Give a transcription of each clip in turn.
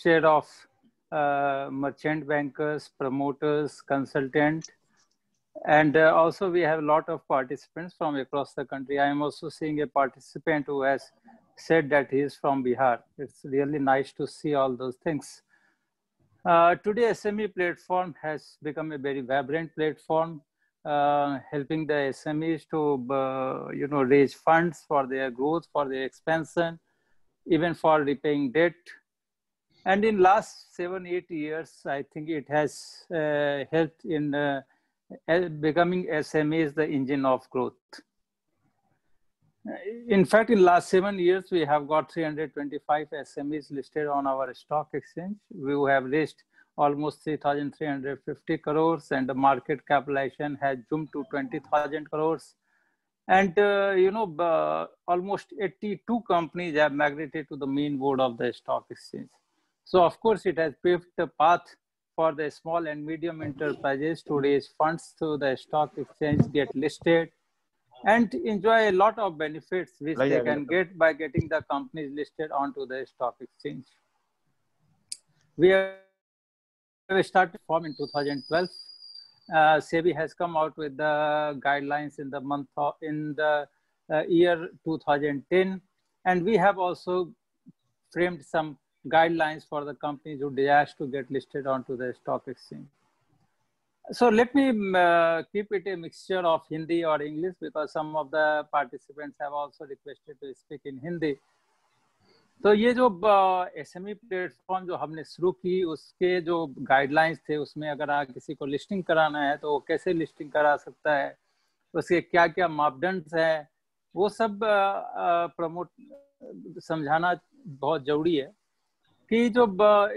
mixture of merchant bankers, promoters, consultant, and also we have a lot of participants from across the country. I am also seeing a participant who has said that he is from Bihar. It's really nice to see all those things. Today, SME platform has become a very vibrant platform, helping the SMEs to raise funds for their growth, for their expansion, even for repaying debt. And in last 7-8 years, I think it has helped in becoming SMEs the engine of growth. In fact, in last 7 years, we have got 325 SMEs listed on our stock exchange. We have raised almost 3,350 crores, and the market capitalization has jumped to 20,000 crores. And almost 82 companies have migrated to the main board of the stock exchange. So of course, it has paved the path for the small and medium enterprises to raise funds through the stock exchange, get listed, and enjoy a lot of benefits which they can get by getting the companies listed onto the stock exchange. We have started form in 2012. SEBI has come out with the guidelines in the year 2010, and we have also framed some guidelines for the companies who desire to get listed onto the stock exchange. So let me keep it a mixture of Hindi or English, because some of the participants have also requested to speak in Hindi. तो ये जो SME platform जो हमने शुरू की, उसके जो guidelines थे, उसमें अगर आप किसी को लिस्टिंग कराना है तो वो कैसे लिस्टिंग करा सकता है, उसके क्या क्या मापदंड है, वो सब समझाना बहुत जरूरी है। कि जो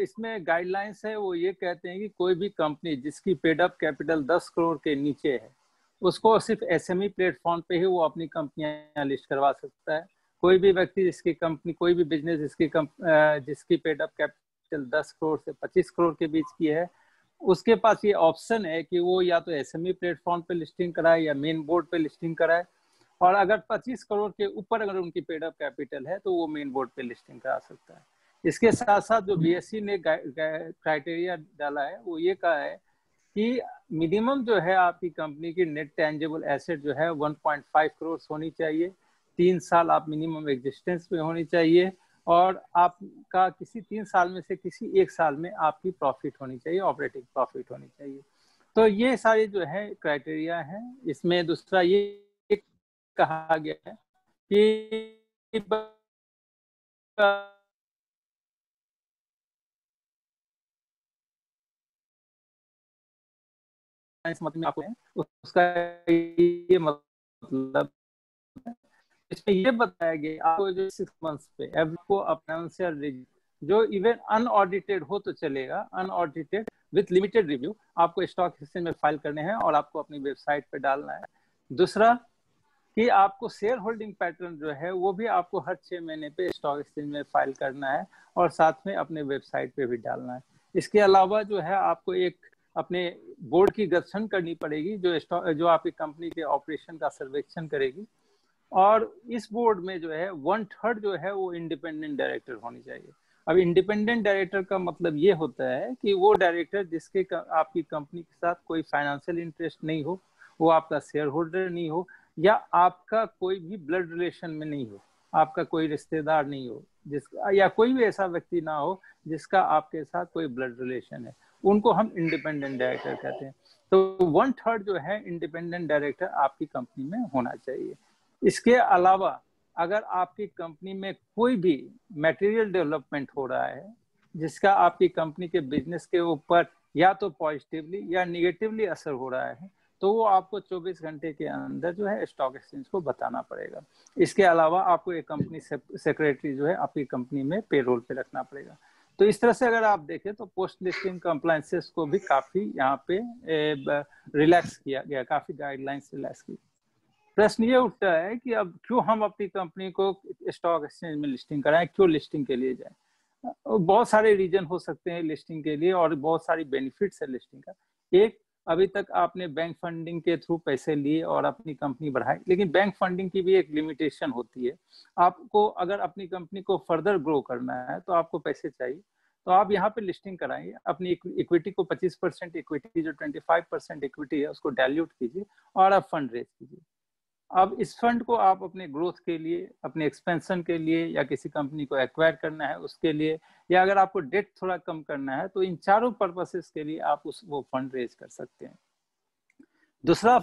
इसमें गाइडलाइंस है वो ये कहते हैं कि कोई भी कंपनी जिसकी पेड अप कैपिटल 10 करोड़ के नीचे है, उसको सिर्फ SME प्लेटफॉर्म पे ही वो अपनी कंपनियां लिस्ट करवा सकता है। कोई भी व्यक्ति जिसकी कंपनी, कोई भी बिजनेस जिसकी पेड अप कैपिटल 10 करोड़ से 25 करोड़ के बीच की है, उसके पास ये ऑप्शन है कि वो या तो SME प्लेटफॉर्म पे लिस्टिंग कराए या मेन बोर्ड पे लिस्टिंग कराए, और अगर 25 करोड़ के ऊपर अगर उनकी पेड अप कैपिटल है तो वो मेन बोर्ड पे लिस्टिंग करा सकता है। इसके साथ साथ जो BSE ने क्राइटेरिया डाला है वो ये कहा है कि मिनिमम जो है आपकी कंपनी की नेट टेंजिबल एसेट जो है 1.5 करोड़ होनी चाहिए, 3 साल आप मिनिमम एग्जिस्टेंस में होनी चाहिए, और आपका किसी 3 साल में से किसी 1 साल में आपकी प्रॉफिट होनी चाहिए, ऑपरेटिंग प्रॉफिट होनी चाहिए। तो ये सारे जो है क्राइटेरिया हैं। इसमें दूसरा ये कहा गया है कि मतलब आपको है उसका ये मतलब इसमें ये बताया गया आपको जो 6 मंथ्स पे आपको फाइनेंशियल जो इवन अनऑडिटेड हो तो चलेगा, अनऑडिटेड विथ लिमिटेड रिव्यू आपको स्टॉक एक्सचेंज में फाइल करने हैं और आपको अपनी वेबसाइट पे डालना है। दूसरा कि आपको शेयर होल्डिंग पैटर्न जो है वो भी आपको हर 6 महीने पे स्टॉक एक्सचेंज में फाइल करना है और साथ में अपने वेबसाइट पे भी डालना है। इसके अलावा जो है आपको एक अपने बोर्ड की गठन करनी पड़ेगी जो आपकी कंपनी के ऑपरेशन का सर्वेक्षण करेगी, और इस बोर्ड में जो है 1/3 जो है वो इंडिपेंडेंट डायरेक्टर होनी चाहिए। अब इंडिपेंडेंट डायरेक्टर का मतलब ये होता है कि वो डायरेक्टर जिसके आपकी कंपनी के साथ कोई फाइनेंशियल इंटरेस्ट नहीं हो, वो आपका शेयर होल्डर नहीं हो, या आपका कोई भी ब्लड रिलेशन में नहीं हो, आपका कोई रिश्तेदार नहीं हो जिसका, या कोई भी ऐसा व्यक्ति ना हो जिसका आपके साथ कोई ब्लड रिलेशन है, उनको हम इंडिपेंडेंट डायरेक्टर कहते हैं। तो 1/3 जो है इंडिपेंडेंट डायरेक्टर आपकी कंपनी में होना चाहिए। इसके अलावा अगर आपकी कंपनी में कोई भी मटेरियल डेवलपमेंट हो रहा है जिसका आपकी कंपनी के बिजनेस के ऊपर या तो पॉजिटिवली या निगेटिवली असर हो रहा है, तो वो आपको 24 घंटे के अंदर जो है स्टॉक एक्सचेंज को बताना पड़ेगा। इसके अलावा आपको एक कंपनी सेक्रेटरी जो है आपकी कंपनी में पेरोल पे रखना पड़ेगा। तो इस तरह से अगर आप देखें तो पोस्ट लिस्टिंग कंप्लायंसेस को भी काफी यहाँ पे रिलैक्स किया गया, काफी गाइडलाइंस रिलैक्स की। प्रश्न ये उठता है कि अब क्यों हम अपनी कंपनी को स्टॉक एक्सचेंज में लिस्टिंग कराएं, क्यों लिस्टिंग के लिए जाएं? बहुत सारे रीजन हो सकते हैं लिस्टिंग के लिए और बहुत सारी बेनिफिट्स है लिस्टिंग का। एक, अभी तक आपने बैंक फंडिंग के थ्रू पैसे लिए और अपनी कंपनी बढ़ाई, लेकिन बैंक फंडिंग की भी एक लिमिटेशन होती है। आपको अगर अपनी कंपनी को फर्दर ग्रो करना है तो आपको पैसे चाहिए, तो आप यहाँ पे लिस्टिंग कराइए, अपनी इक्विटी को 25% इक्विटी, जो 25% इक्विटी है उसको डाइल्यूट कीजिए और आप फंड रेज कीजिए। अब इस फंड को आप अपने ग्रोथ के लिए, अपने एक्सपेंशन के लिए, या किसी कंपनी को एक्वायर करना है उसके लिए, या अगर आपको डेट थोड़ा कम करना है, तो इन चारों पर्पसेस के लिए आप वो फंड रेज कर सकते हैं। दूसरा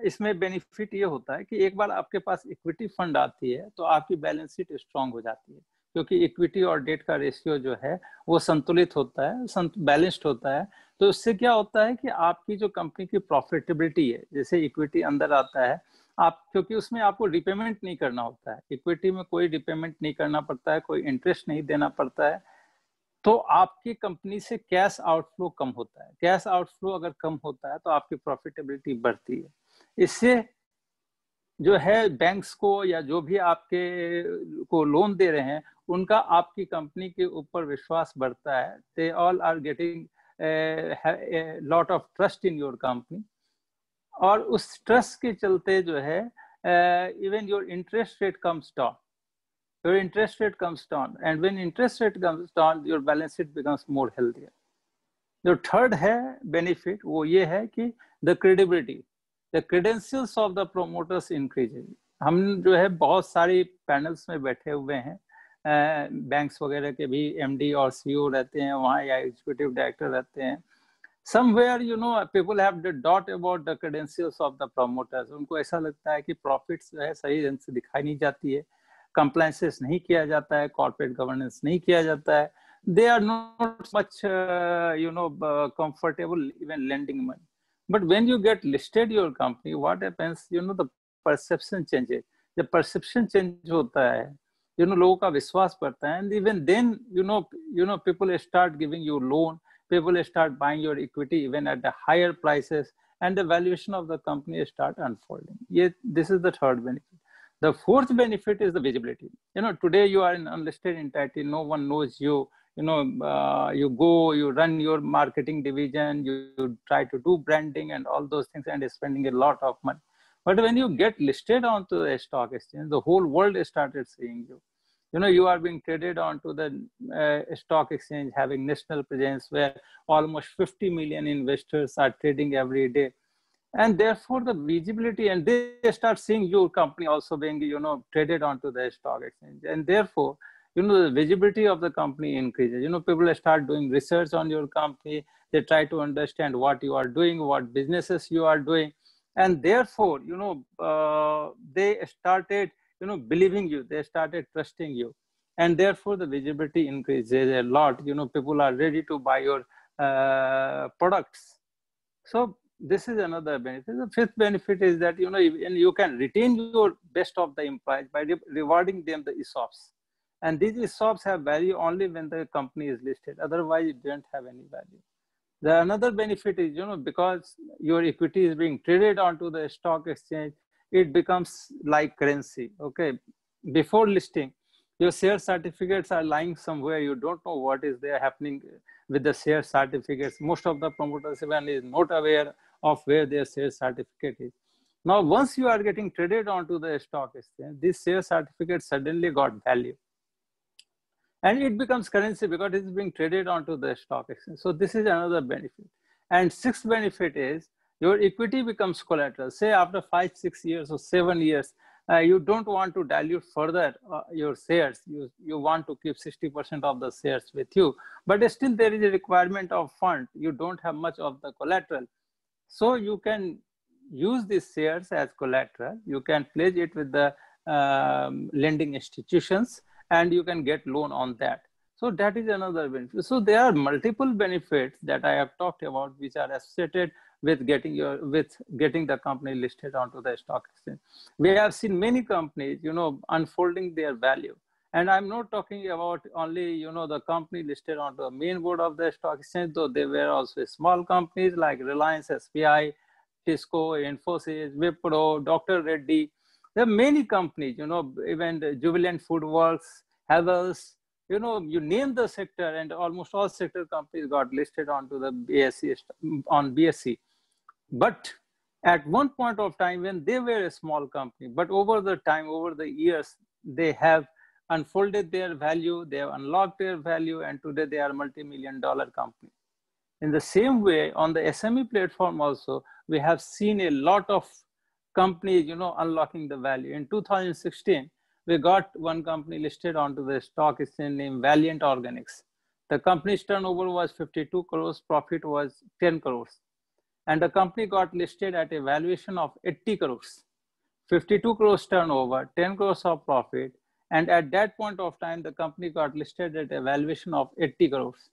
इसमें बेनिफिट ये होता है कि एक बार आपके पास इक्विटी फंड आती है तो आपकी बैलेंस शीट स्ट्रांग हो जाती है, क्योंकि इक्विटी और डेट का रेशियो जो है वो संतुलित होता है, बैलेंस्ड होता है। तो इससे क्या होता है कि आपकी जो कंपनी की प्रॉफिटेबिलिटी है, जैसे इक्विटी अंदर आता है आप, क्योंकि उसमें आपको रिपेमेंट नहीं करना होता है, इक्विटी में कोई रिपेमेंट नहीं करना पड़ता है, कोई इंटरेस्ट नहीं देना पड़ता है, तो आपकी कंपनी से कैश आउटफ्लो कम होता है। कैश आउटफ्लो अगर कम होता है तो आपकी प्रॉफिटेबिलिटी बढ़ती है। इससे जो है बैंक्स को या जो भी आपके को लोन दे रहे हैं उनका आपकी कंपनी के ऊपर विश्वास बढ़ता है। They all are getting lot of trust in your company, और उस ट्रस्ट के चलते जो है even your interest rate comes down, your interest rate comes down, and when interest rate comes down your balance sheet becomes more healthier. जो third है benefit वो ये है कि the credibility, the credentials of the promoters increases. हम जो है बहुत सारी पैनल्स में बैठे हुए हैं, बैंक्स वगैरह के भी एमडी और सीईओ रहते हैं वहाँ, या एग्जीक्यूटिव डायरेक्टर रहते हैं। Somewhere people have the doubt about the credentials of the promoters. उनको ऐसा लगता है कि प्रॉफिट्स जो है सही ढंग से दिखाई नहीं जाती है, कंप्लायंसेस नहीं किया जाता है, कॉर्पोरेट गवर्नेंस नहीं किया जाता है, they are not much comfortable even lending money. But when you get listed your company, what happens, the perception changes. जब perception change होता है, लोगों का विश्वास बढ़ता है, and even then people start giving you loan, people start buying your equity even at the higher prices, and the valuation of the company start unfolding. This is the third benefit. The fourth benefit is the visibility. Today you are an unlisted entity, no one knows you. You go, you run your marketing division, you try to do branding and all those things, and spending a lot of money. But when you get listed onto the stock exchange, the whole world started seeing you. You are being traded onto the stock exchange, having national presence where almost 50 million investors are trading every day. And therefore the visibility, and they start seeing your company also being, traded onto the stock exchange. And therefore, the visibility of the company increases. People start doing research on your company. They try to understand what you are doing, what businesses you are doing. And therefore, they started, believing you, they started trusting you. And therefore the visibility increases a lot. People are ready to buy your products. So this is another benefit. The fifth benefit is that, you can retain your best of the employees by rewarding them the ESOPs. And these ESOPs have value only when the company is listed. Otherwise, it doesn't have any value. The another benefit is, because your equity is being traded onto the stock exchange, it becomes like currency. Okay. Before listing, your share certificates are lying somewhere. You don't know what is there happening with the share certificates. Most of the promoters even is not aware of where their share certificate is. Now, once you are getting traded onto the stock exchange, this share certificate suddenly got value. And it becomes currency because it is being traded onto the stock exchange. So this is another benefit. And sixth benefit is your equity becomes collateral. Say after 5, 6 years or 7 years, you don't want to dilute further your shares. You want to keep 60% of the shares with you, but still there is a requirement of fund. You don't have much of the collateral. So you can use these shares as collateral. You can pledge it with the lending institutions, and you can get loan on that. So that is another benefit. So there are multiple benefits that I have talked about, which are associated with getting the company listed onto the stock exchange. We have seen many companies, unfolding their value. And I'm not talking about only, the company listed onto the main board of the stock exchange, though there were also small companies like Reliance, SBI, Cisco, Infosys, Wipro, Dr. Reddy. There are many companies, even the Jubilant Foodworks, Havells, you name the sector, and almost all sector companies got listed onto the BSE. But at one point of time when they were a small company, but over the time, over the years, they have unfolded their value, they have unlocked their value, and today they are multi-million-dollar company. In the same way, on the SME platform also, we have seen a lot of companies, unlocking the value. In 2016, we got one company listed onto the stock exchange named Valiant Organics. The company's turnover was 52 crores, profit was 10 crores. And the company got listed at a valuation of 80 crores, 52 crores turnover, 10 crores of profit. And at that point of time, the company got listed at a valuation of 80 crores.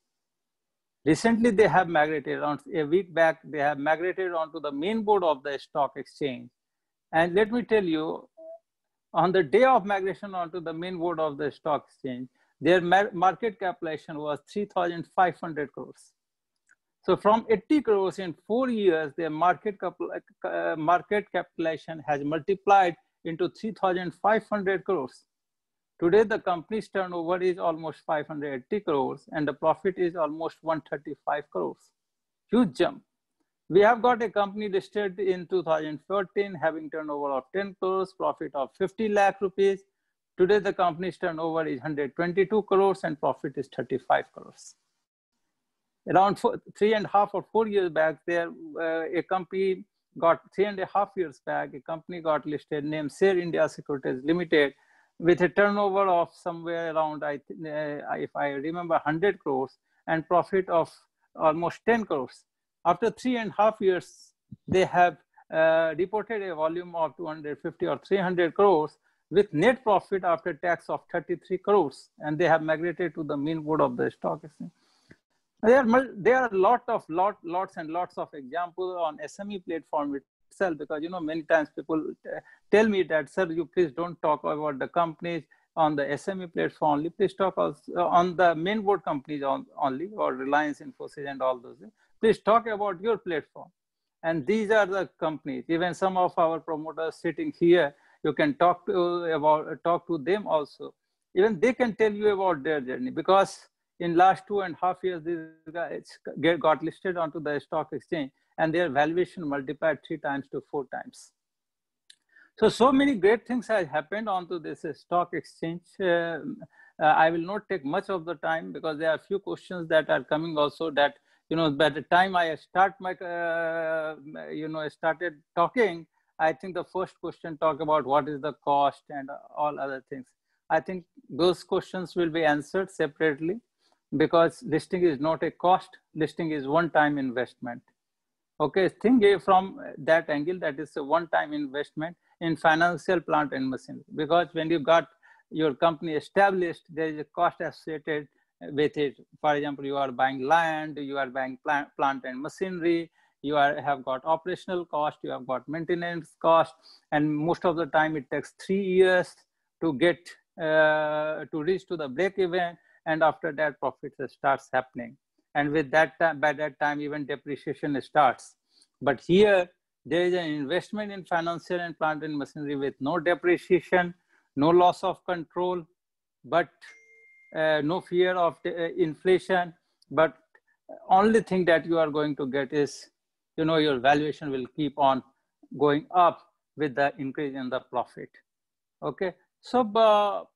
Recently, they have migrated, around a week back, they have migrated onto the main board of the stock exchange. And let me tell you, on the day of migration onto the main board of the stock exchange, their market capitalization was 3,500 crores. So from 80 crores in 4 years, their market capitalization has multiplied into 3,500 crores. Today, the company's turnover is almost 580 crores and the profit is almost 135 crores. Huge jump. We have got a company listed in 2014 having turnover of 10 crores, profit of 50 lakh rupees. Today, the company's turnover is 122 crores and profit is 35 crores. Around 3.5 or 4 years back, a company got 3.5 years back, a company got listed named Share India Securities Limited with a turnover of somewhere around, if I remember, 100 crores and profit of almost 10 crores. After 3.5 years, they have reported a volume of 250 or 300 crores with net profit after tax of 33 crores. And they have migrated to the main board of the stock exchange. There are lots and lots of examples on SME platform itself, because many times people tell me that, sir, you please don't talk about the companies on the SME platform only, please talk also on the main board companies only, or Reliance, Infosys and all those things. Please talk about your platform. And these are the companies. Even some of our promoters sitting here, you can talk to them also. Even they can tell you about their journey, because in last 2.5 years, these guys got listed onto the stock exchange and their valuation multiplied 3 times to 4 times. So many great things have happened onto this stock exchange. I will not take much of the time because there are a few questions that are coming also that, by the time I start started talking, I think the first question talk about what is the cost and all other things. I think those questions will be answered separately, because listing is not a cost, listing is one-time investment. Okay, think from that angle, that is a one-time investment in financial plant and machinery. Because when you got your company established, there is a cost associated with it. For example, you are buying land, you are buying plant and machinery, you have got operational cost, you have got maintenance cost, and most of the time it takes 3 years to get to reach to the break even, and after that profit starts happening. And with that time, by that time, even depreciation starts. But here, there is an investment in financial and plant and machinery with no depreciation, no loss of control, but no fear of inflation. But only thing that you are going to get is, your valuation will keep on going up with the increase in the profit. Okay, so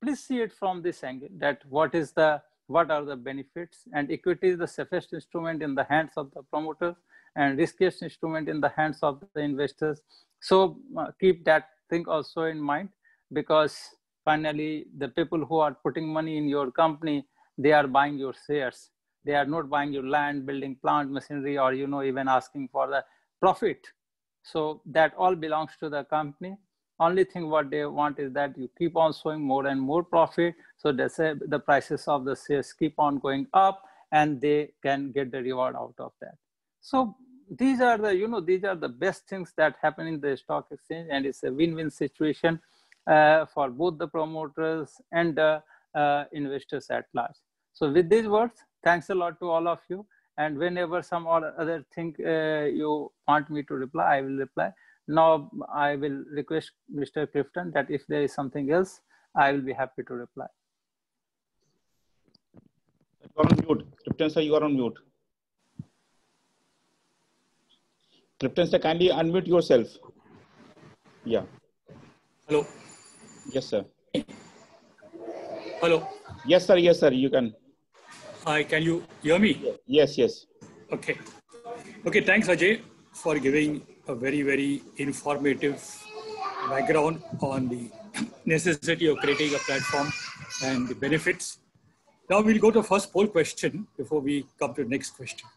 please see it from this angle, that what are the benefits. And equity is the safest instrument in the hands of the promoters and riskiest instrument in the hands of the investors. So keep that thing also in mind, because finally the people who are putting money in your company, they are buying your shares. They are not buying your land, building plant, machinery, or even asking for the profit. So that all belongs to the company. Only thing what they want is that you keep on showing more and more profit. So they say the prices of the shares keep on going up and they can get the reward out of that. So these are the best things that happen in the stock exchange, and it's a win-win situation for both the promoters and the investors at large. So with these words, thanks a lot to all of you. And whenever some other thing you want me to reply, I will reply. Now I will request Mr. Clifton that if there is something else, I will be happy to reply. You are on mute. Clifton sir, you are on mute. Clifton sir, kindly unmute yourself. Yeah. Hello. Yes, sir. Hello. Yes, sir. Yes, sir. You can. Hi, can you hear me? Yes, yes. Okay. Okay, thanks, Ajay, for giving a very, very informative background on the necessity of creating a platform and the benefits. Now we'll go to first poll question before we come to the next question.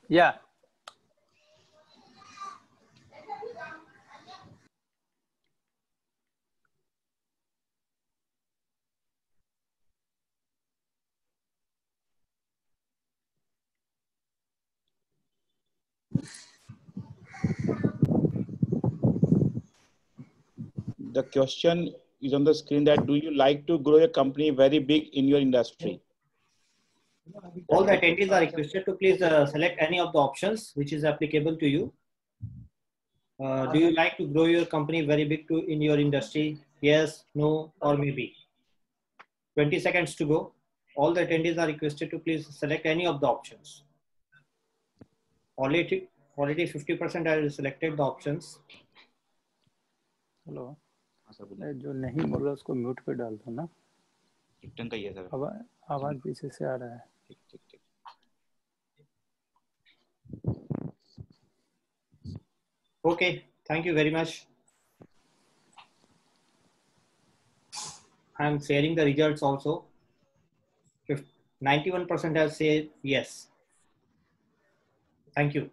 Yeah. The question is on the screen that do you like to grow a company very big in your industry? All the attendees are requested to please select any of the options which is applicable to you. Do you like to grow your company very big in your industry? Yes, no, or maybe. 20 seconds to go. All the attendees are requested to please select any of the options. Already 50% have selected the options. Hello, जो नहीं बोल रहा उसको mute पे डाल दो ना। Krypton का ये सर। आवाज पीछे से आ रहा है। ठीक। Okay, thank you very much. I'm sharing the results also. 91% have said yes. Thank you.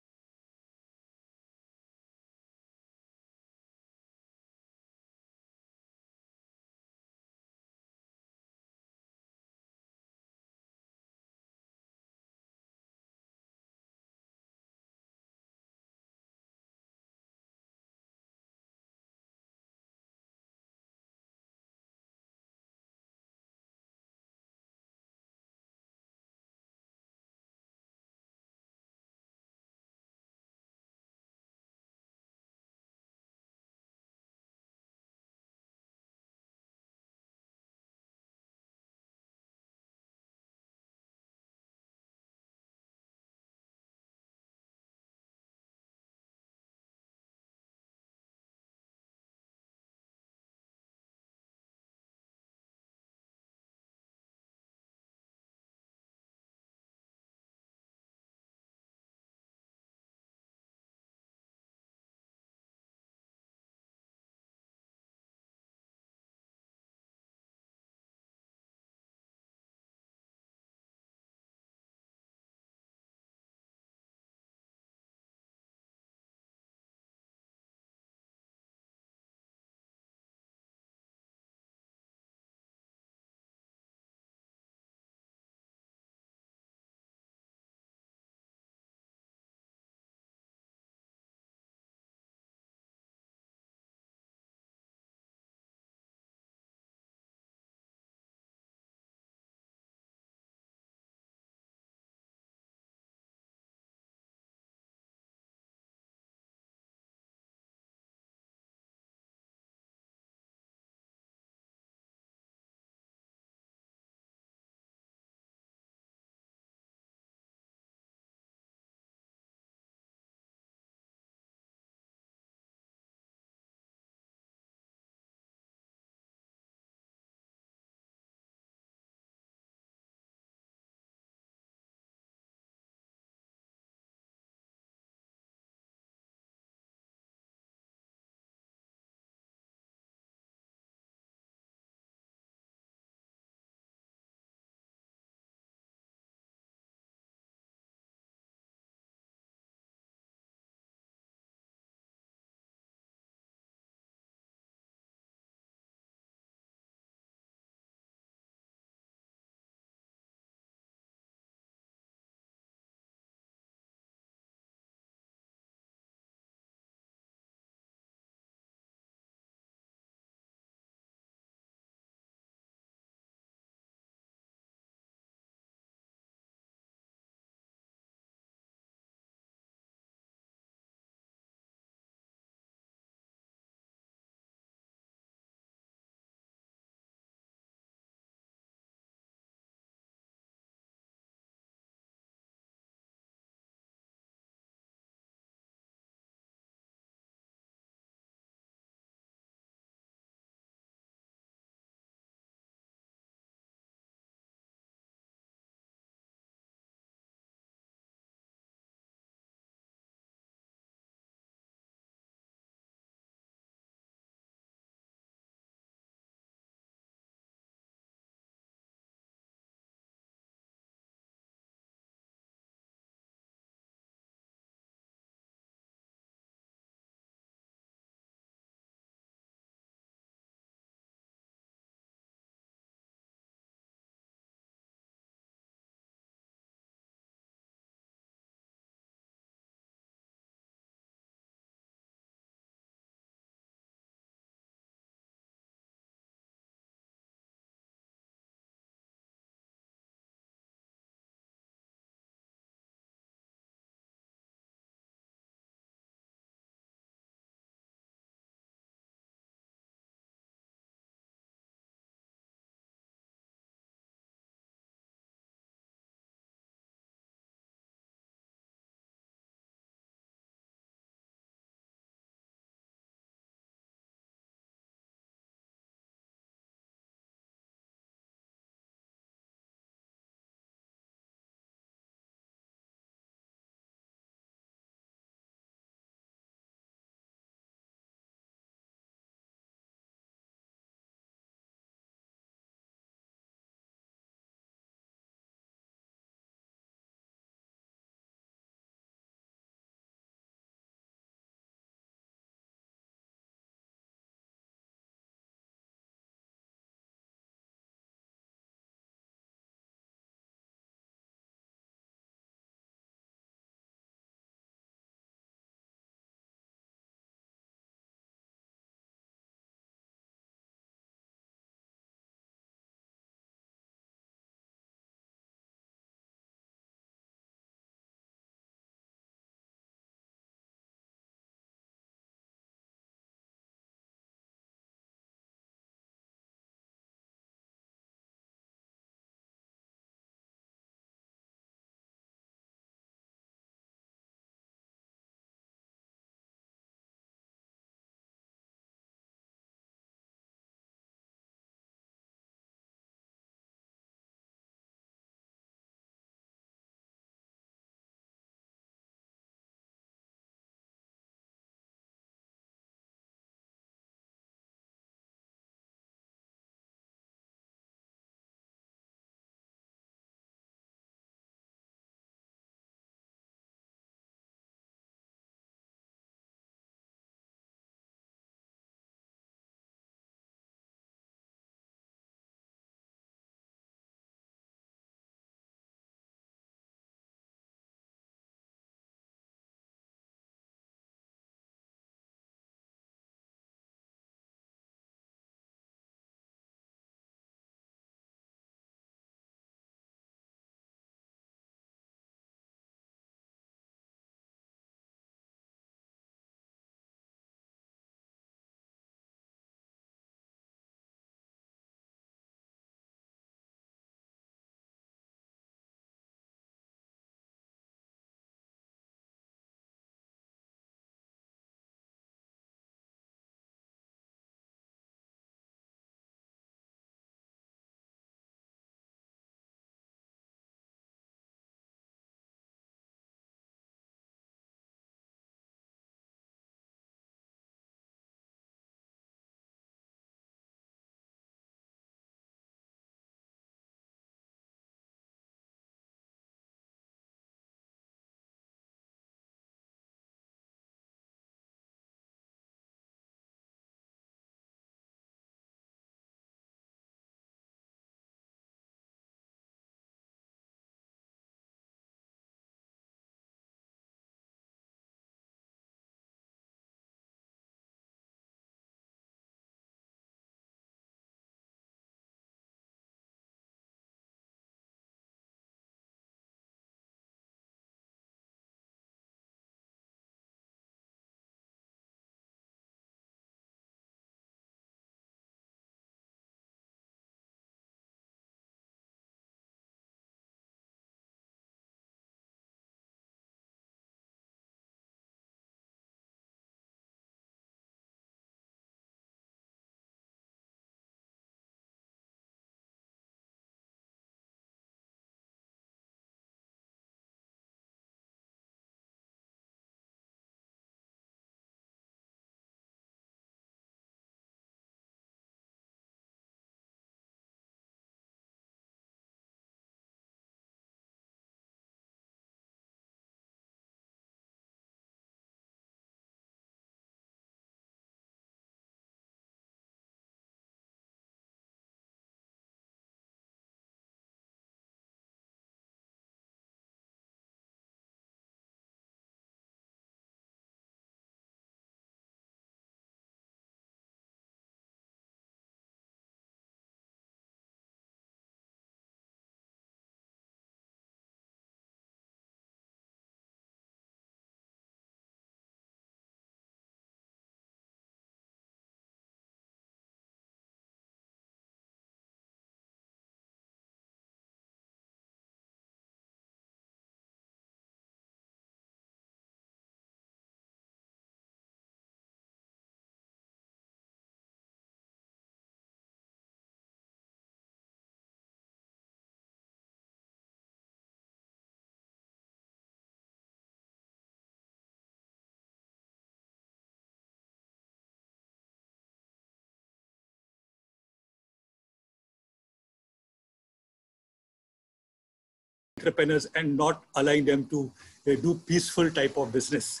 entrepreneurs and not allowing them to do peaceful type of business.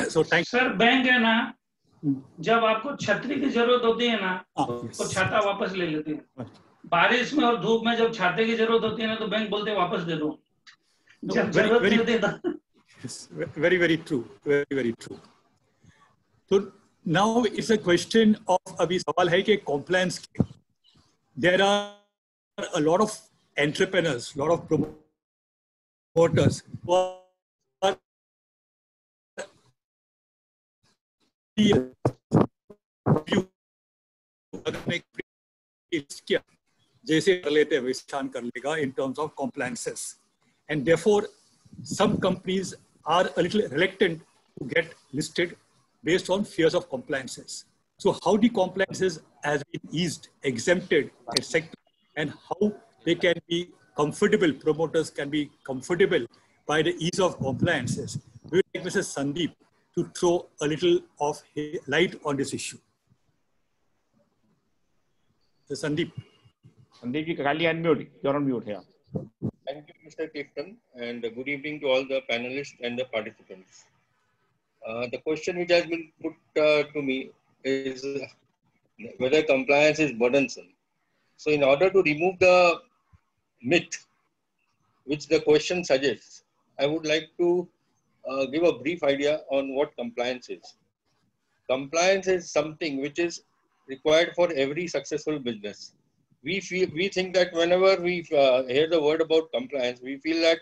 So thank you. Sir bank है ना, जब आपको छतरी की जरूरत होती है ना तो छाता वापस ले लेते हैं, बारिश में और धूप में जब छाते की जरूरत होती है ना तो बैंक बोलते हैं वापस दे दो, जब जरूरत नहीं देता. Very, very true. Very, very true. So now it's a question of अभी सवाल है कि compliance. There are a lot of entrepreneurs, lot of promoters who are जैसे कर लेते हैं वैसे कर लेगा in terms of compliances, and therefore some companies are a little reluctant to get listed based on fears of compliances. So how the compliances has been eased, exempted, etc., and how they can be comfortable, promoters can be comfortable by the ease of compliances. We would like Mr. Sandeep to throw a little of light on this issue. So Sandeep. Sandeep, kindly unmute. You're on mute here. Thank you, Mr. Clifton, and good evening to all the panelists and the participants. The question which has been put to me is whether compliance is burdensome. So in order to remove the myth which the question suggests, I would like to give a brief idea on what compliance is. Compliance is something which is required for every successful business. We think that whenever we hear the word about compliance, we feel that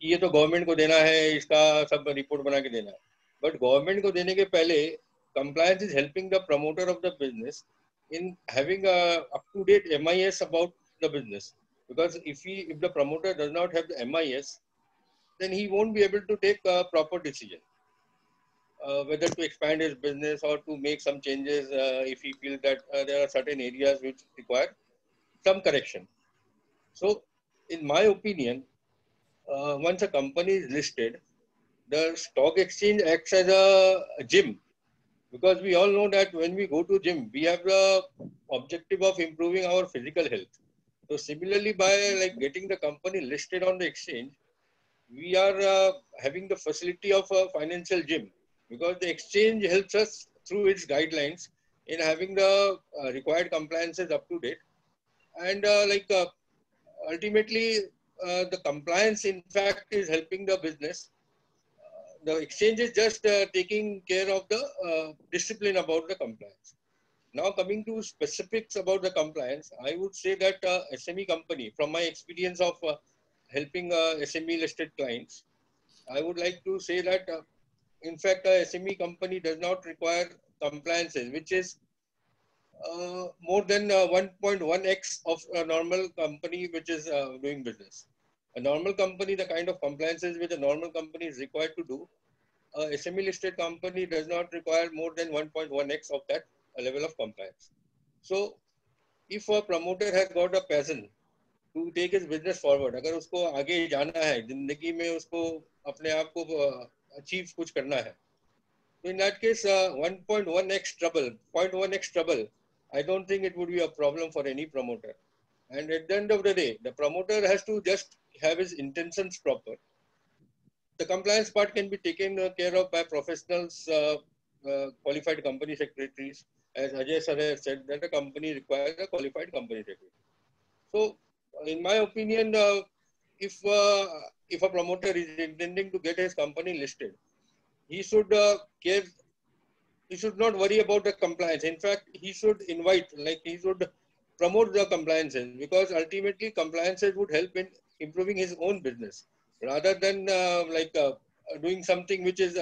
ये तो government को देना है, इसका सब report बना के देना है. But government को देने के पहले compliance is helping the promoter of the business in having a up-to-date MIS about the business. Because if the promoter does not have the MIS, then he won't be able to take a proper decision. Whether to expand his business or to make some changes if he feels that there are certain areas which require some correction. So, in my opinion, once a company is listed, the stock exchange acts as a gym, because we all know that when we go to gym, we have the objective of improving our physical health. So, similarly, by getting the company listed on the exchange, we are having the facility of a financial gym, because the exchange helps us through its guidelines in having the required compliances up to date. And ultimately, the compliance, in fact, is helping the business. The exchange is just taking care of the discipline about the compliance. Now, coming to specifics about the compliance, I would say that SME company, from my experience of helping SME listed clients, I would like to say that, in fact, a SME company does not require compliances, which is more than 1.1x of a normal company which is doing business. A normal company, the kind of compliances which a normal company is required to do, a SME listed company does not require more than 1.1x of that level of compliance. So, if a promoter has got a passion to take his business forward, अगर उसको आगे जाना है, जिंदगी में उसको अपने आप को achieve कुछ करना है, so in that case, 1.1x trouble, 0.1x trouble, I don't think it would be a problem for any promoter. And at the end of the day, the promoter has to just have his intentions proper. The compliance part can be taken care of by professionals, qualified company secretaries. As Ajay sir has said, that a company requires a qualified company secretary. So, in my opinion, if a promoter is intending to get his company listed, he should he should not worry about the compliance. In fact, he should invite, he should promote the compliances, because ultimately compliances would help in improving his own business, rather than doing something which is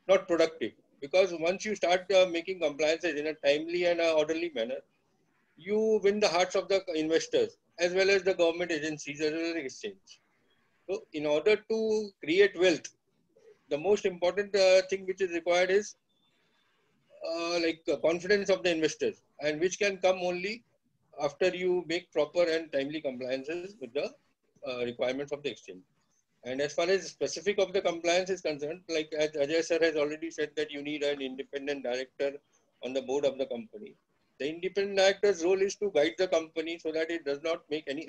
not productive. Because once you start making compliances in a timely and orderly manner, you win the hearts of the investors as well as the government agencies as well as the exchange. So, in order to create wealth, the most important thing which is required is confidence of the investors, and which can come only after you make proper and timely compliances with the requirements of the exchange. And as far as specific of the compliance is concerned, like as Ajay sir has already said, that you need an independent director on the board of the company. The independent director's role is to guide the company so that it does not make any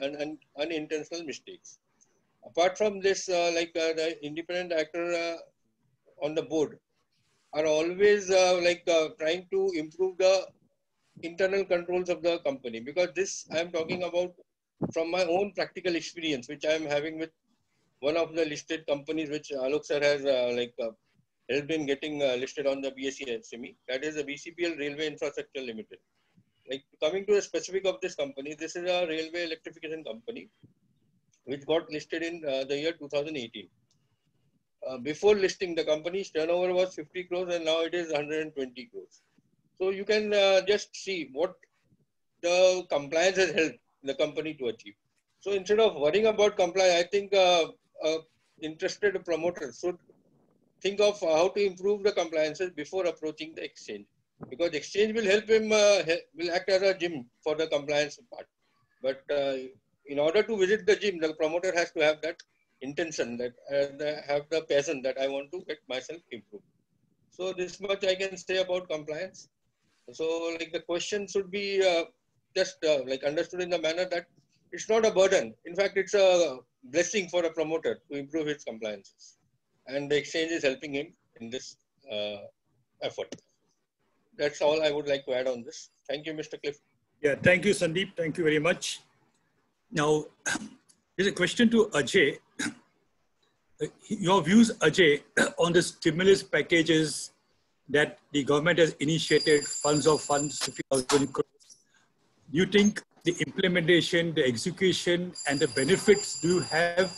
unintentional mistakes. Apart from this, the independent director on the board are always trying to improve the internal controls of the company, because this I am talking about from my own practical experience, which I am having with one of the listed companies, which Alok sir has helped in getting listed on the BSE SME. That is the BCPL Railway Infrastructure Limited. Like, coming to the specific of this company, this is a railway electrification company which got listed in the year 2018. Before listing, the company's turnover was 50 crores and now it is 120 crores. So you can just see what the compliance has helped the company to achieve. So instead of worrying about compliance, I think interested promoters should think of how to improve the compliances before approaching the exchange, because exchange will help him, will act as a gym for the compliance part. But in order to visit the gym, the promoter has to have that intention, that have the passion that I want to get myself improved. So this much I can say about compliance. So like the question should be just understood in the manner that it's not a burden. In fact, it's a blessing for a promoter to improve his compliances. And the exchange is helping him in this effort. That's all I would like to add on this. Thank you, Mr. Cliff. Yeah, thank you, Sandeep. Thank you very much. Now, there's a question to Ajay. Your views, Ajay, on the stimulus packages that the government has initiated, funds of funds, 50,000 crores. Do you think the implementation, the execution, and the benefits, do you have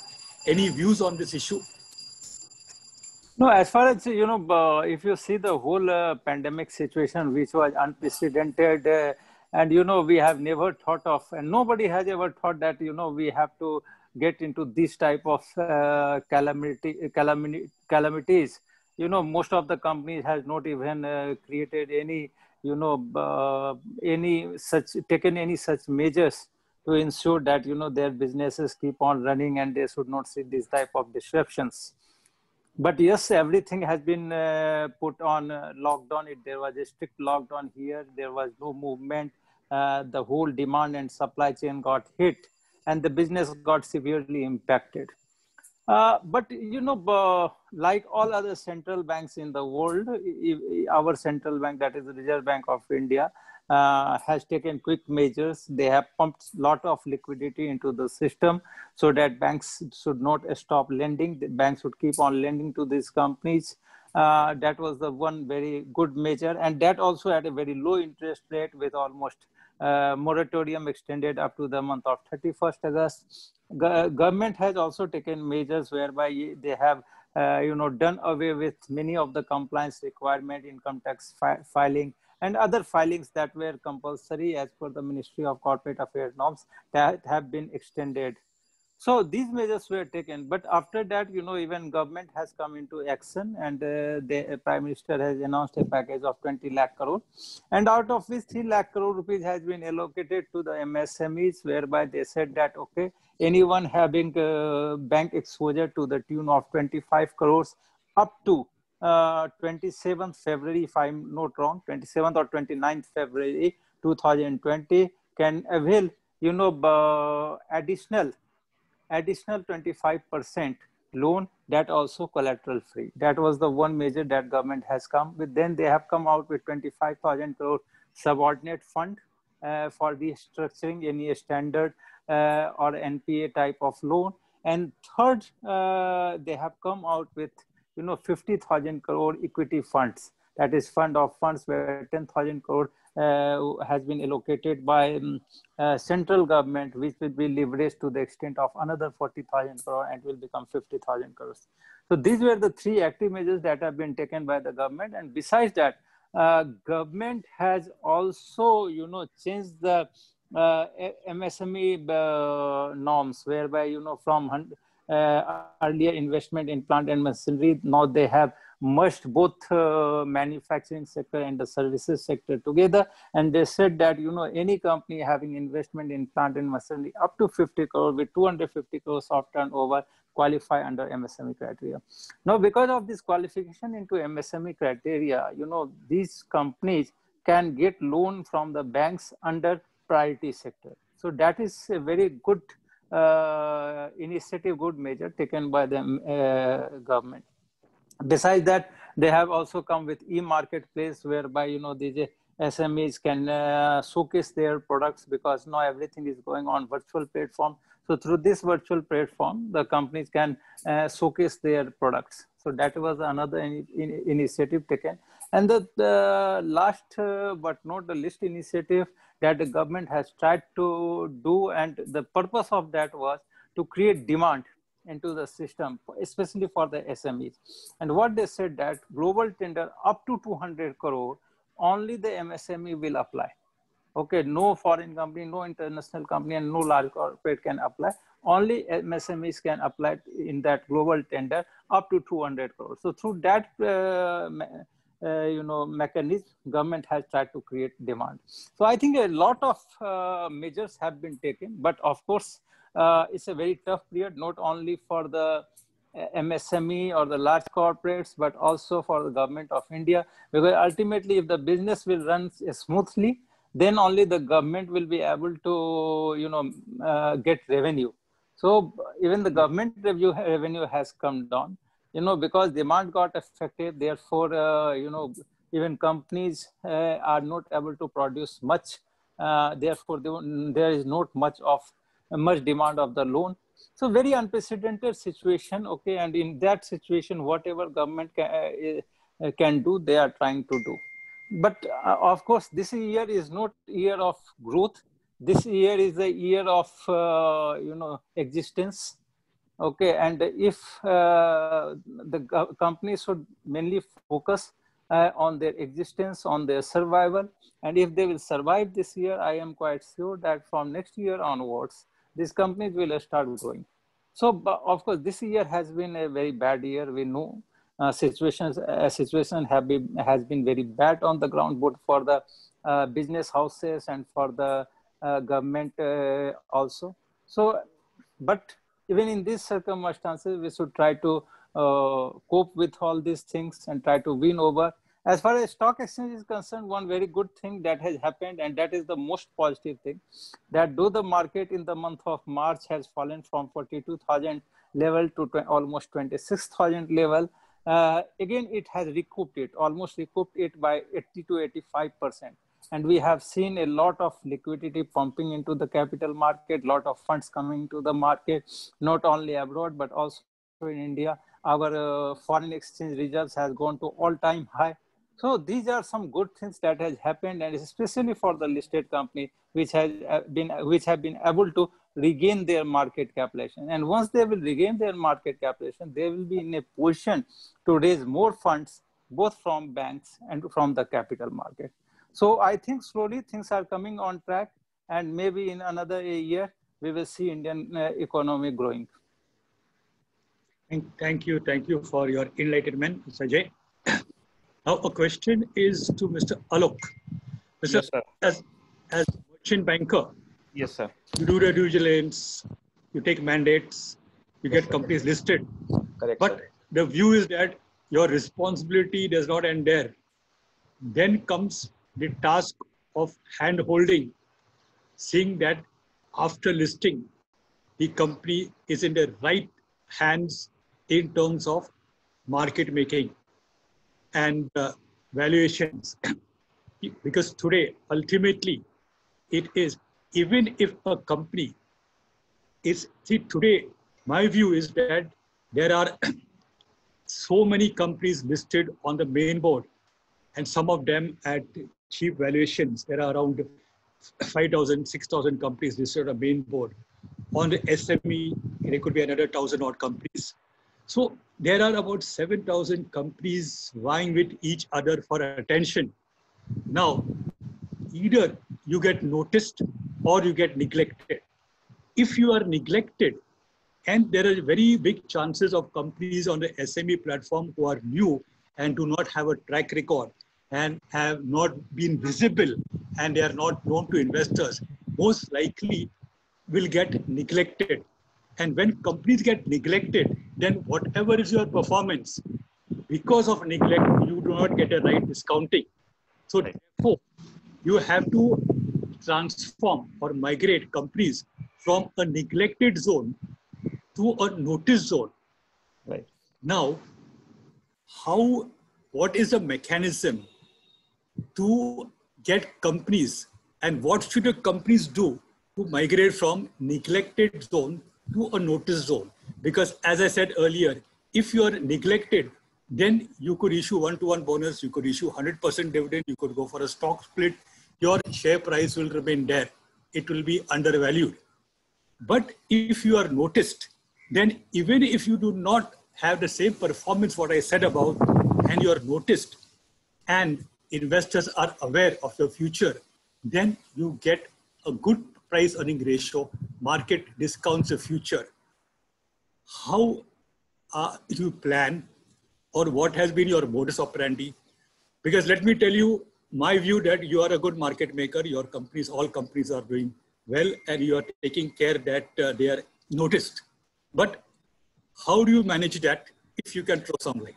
any views on this issue? No, as far as, if you see the whole pandemic situation, which was unprecedented, and, we have never thought of, and nobody has ever thought that, we have to get into this type of calamities. Most of the companies has not even created any, taken any such measures to ensure that, their businesses keep on running and they should not see this type of disruptions. But yes, everything has been put on lockdown. There was a strict lockdown here. There was no movement. The whole demand and supply chain got hit and the business got severely impacted. But, like all other central banks in the world, our central bank, that is the Reserve Bank of India, has taken quick measures. They have pumped a lot of liquidity into the system so that banks should not stop lending. The banks should keep on lending to these companies. That was the one very good measure. And that also at a very low interest rate with almost moratorium extended up to the month of 31st August. Government has also taken measures whereby they have done away with many of the compliance requirement, income tax filing and other filings that were compulsory as per the Ministry of Corporate Affairs norms that have been extended. So these measures were taken, but after that, even government has come into action and the Prime Minister has announced a package of 20 lakh crore. And out of which 3 lakh crore rupees has been allocated to the MSMEs, whereby they said that, okay, anyone having bank exposure to the tune of 25 crores up to 27th February, if I'm not wrong, 27th or 29th February 2020 can avail, additional 25% loan, that also collateral free. That was the one measure that government has come with. Then they have come out with 25,000 crore subordinate fund for restructuring any standard or NPA type of loan. And third, they have come out with 50,000 crore equity funds. That is fund of funds where 10,000 crore has been allocated by central government, which will be leveraged to the extent of another 40,000 crore and will become 50,000 crores. So these were the three active measures that have been taken by the government. And besides that, government has also, changed the MSME norms, whereby, from earlier investment in plant and machinery, now they have merged both manufacturing sector and the services sector together. And they said that, any company having investment in plant and machinery up to 50 crore with 250 crores of turnover qualify under MSME criteria. Now, because of this qualification into MSME criteria, these companies can get loan from the banks under priority sector. So that is a very good initiative, good measure taken by the government. Besides that, they have also come with e-marketplace, whereby these SMEs can showcase their products, because now everything is going on virtual platform. So through this virtual platform, the companies can showcase their products. So that was another initiative taken. And the last but not the least initiative that the government has tried to do, and the purpose of that was to create demand into the system, especially for the SMEs. And what they said, that global tender up to 200 crore, only the MSME will apply. Okay, no foreign company, no international company, and no large corporate can apply. Only MSMEs can apply in that global tender up to 200 crores. So through that mechanism, government has tried to create demand. So I think a lot of measures have been taken, but of course, it's a very tough period, not only for the MSME or the large corporates, but also for the government of India, because ultimately, if the business will run smoothly, then only the government will be able to, get revenue. So even the government revenue has come down, because demand got affected. Therefore, even companies are not able to produce much. Therefore, there is not much demand of the loan. So very unprecedented situation. Okay, and in that situation, whatever government can do, they are trying to do. But of course, this year is not year of growth. This year is a year of existence. Okay, and if the companies should mainly focus on their existence, on their survival, and if they will survive this year, I am quite sure that from next year onwards, these companies will start growing. So, of course, this year has been a very bad year. We know situation has been very bad on the ground, both for the business houses and for the government also. So, but even in these circumstances, we should try to cope with all these things and try to win over. As far as stock exchange is concerned, one very good thing that has happened, and that is the most positive thing, that though the market in the month of March has fallen from 42,000 level to almost 26,000 level, again, it has almost recouped it by 80 to 85%. And we have seen a lot of liquidity pumping into the capital market, lot of funds coming to the market, not only abroad, but also in India. Our foreign exchange reserves has gone to all-time high. So these are some good things that has happened, and especially for the listed company, which have been able to regain their market capitalization. And once they will regain their market capitalization, they will be in a position to raise more funds, both from banks and from the capital market. So I think slowly things are coming on track, and maybe in another year, we will see Indian economy growing. Thank you for your enlightenment, Sajay. Now a question is to Mr. Alok. Mr. Yes, sir. As a merchant banker, yes, sir, you do the due diligence, you take mandates, you get companies listed. Correct. But sir. the view is that your responsibility does not end there. Then comes the task of hand-holding, seeing that after listing, the company is in the right hands in terms of market making and valuations. Because today, ultimately, it is, even if a company is, today, my view is that there are so many companies listed on the main board, and some of them at cheap valuations. There are around 5,000, 6,000 companies listed on the main board. On the SME, there could be another 1,000 odd companies. So there are about 7,000 companies vying with each other for attention. Now, either you get noticed or you get neglected. If you are neglected, and there are very big chances of companies on the SME platform who are new and do not have a track record and have not been visible, and they are not known to investors, most likely will get neglected. And when companies get neglected, then whatever is your performance, because of neglect, you do not get a right discounting. So therefore, you have to transform or migrate companies from a neglected zone to a notice zone. Right. Now, what is the mechanism to get companies, and what should the companies do to migrate from neglected zone to a notice zone? Because as I said earlier, if you are neglected, then you could issue 1-to-1 bonus, you could issue 100% dividend, you could go for a stock split, your share price will remain there. It will be undervalued. But if you are noticed, then even if you do not have the same performance what I said about, and you are noticed, and investors are aware of your future, then you get a good price earning ratio. Market discounts the future. How do you plan, or what has been your modus operandi? Because let me tell you my view that you are a good market maker. Your companies, all companies are doing well, and you are taking care that they are noticed. But how do you manage that? If you can throw some light.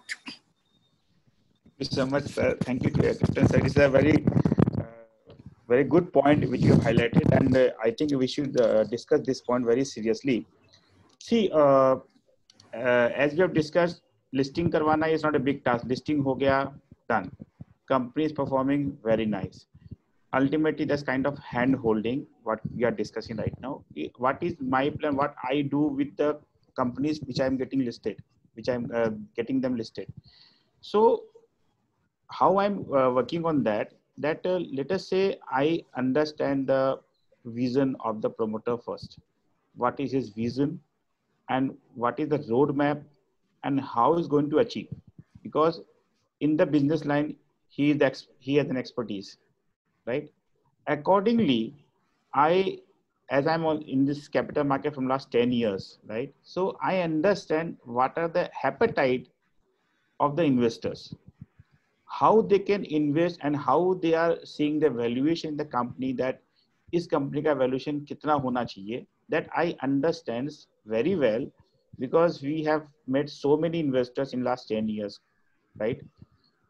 Thank you so much, sir. Thank you, Captain sir. It's a very good point which you have highlighted, and I think we should discuss this point very seriously. See, as we have discussed, listing karwana is not a big task. Listing ho gaya, done. Company is performing very nice. Ultimately, that's kind of hand holding what we are discussing right now. What is my plan? What I do with the companies which I'm getting listed, which I'm getting them listed. So how I'm working on that, let us say I understand the vision of the promoter first. What is his vision, and what is the roadmap, and how he's going to achieve? Because in the business line, he has an expertise, right? Accordingly, as I'm in this capital market from last 10 years, right? So I understand what are the appetite of the investors, how they can invest, and how they are seeing the valuation in the company, that is company ka valuation kitna hona chahiye. That I understand very well, because we have met so many investors in last 10 years, right?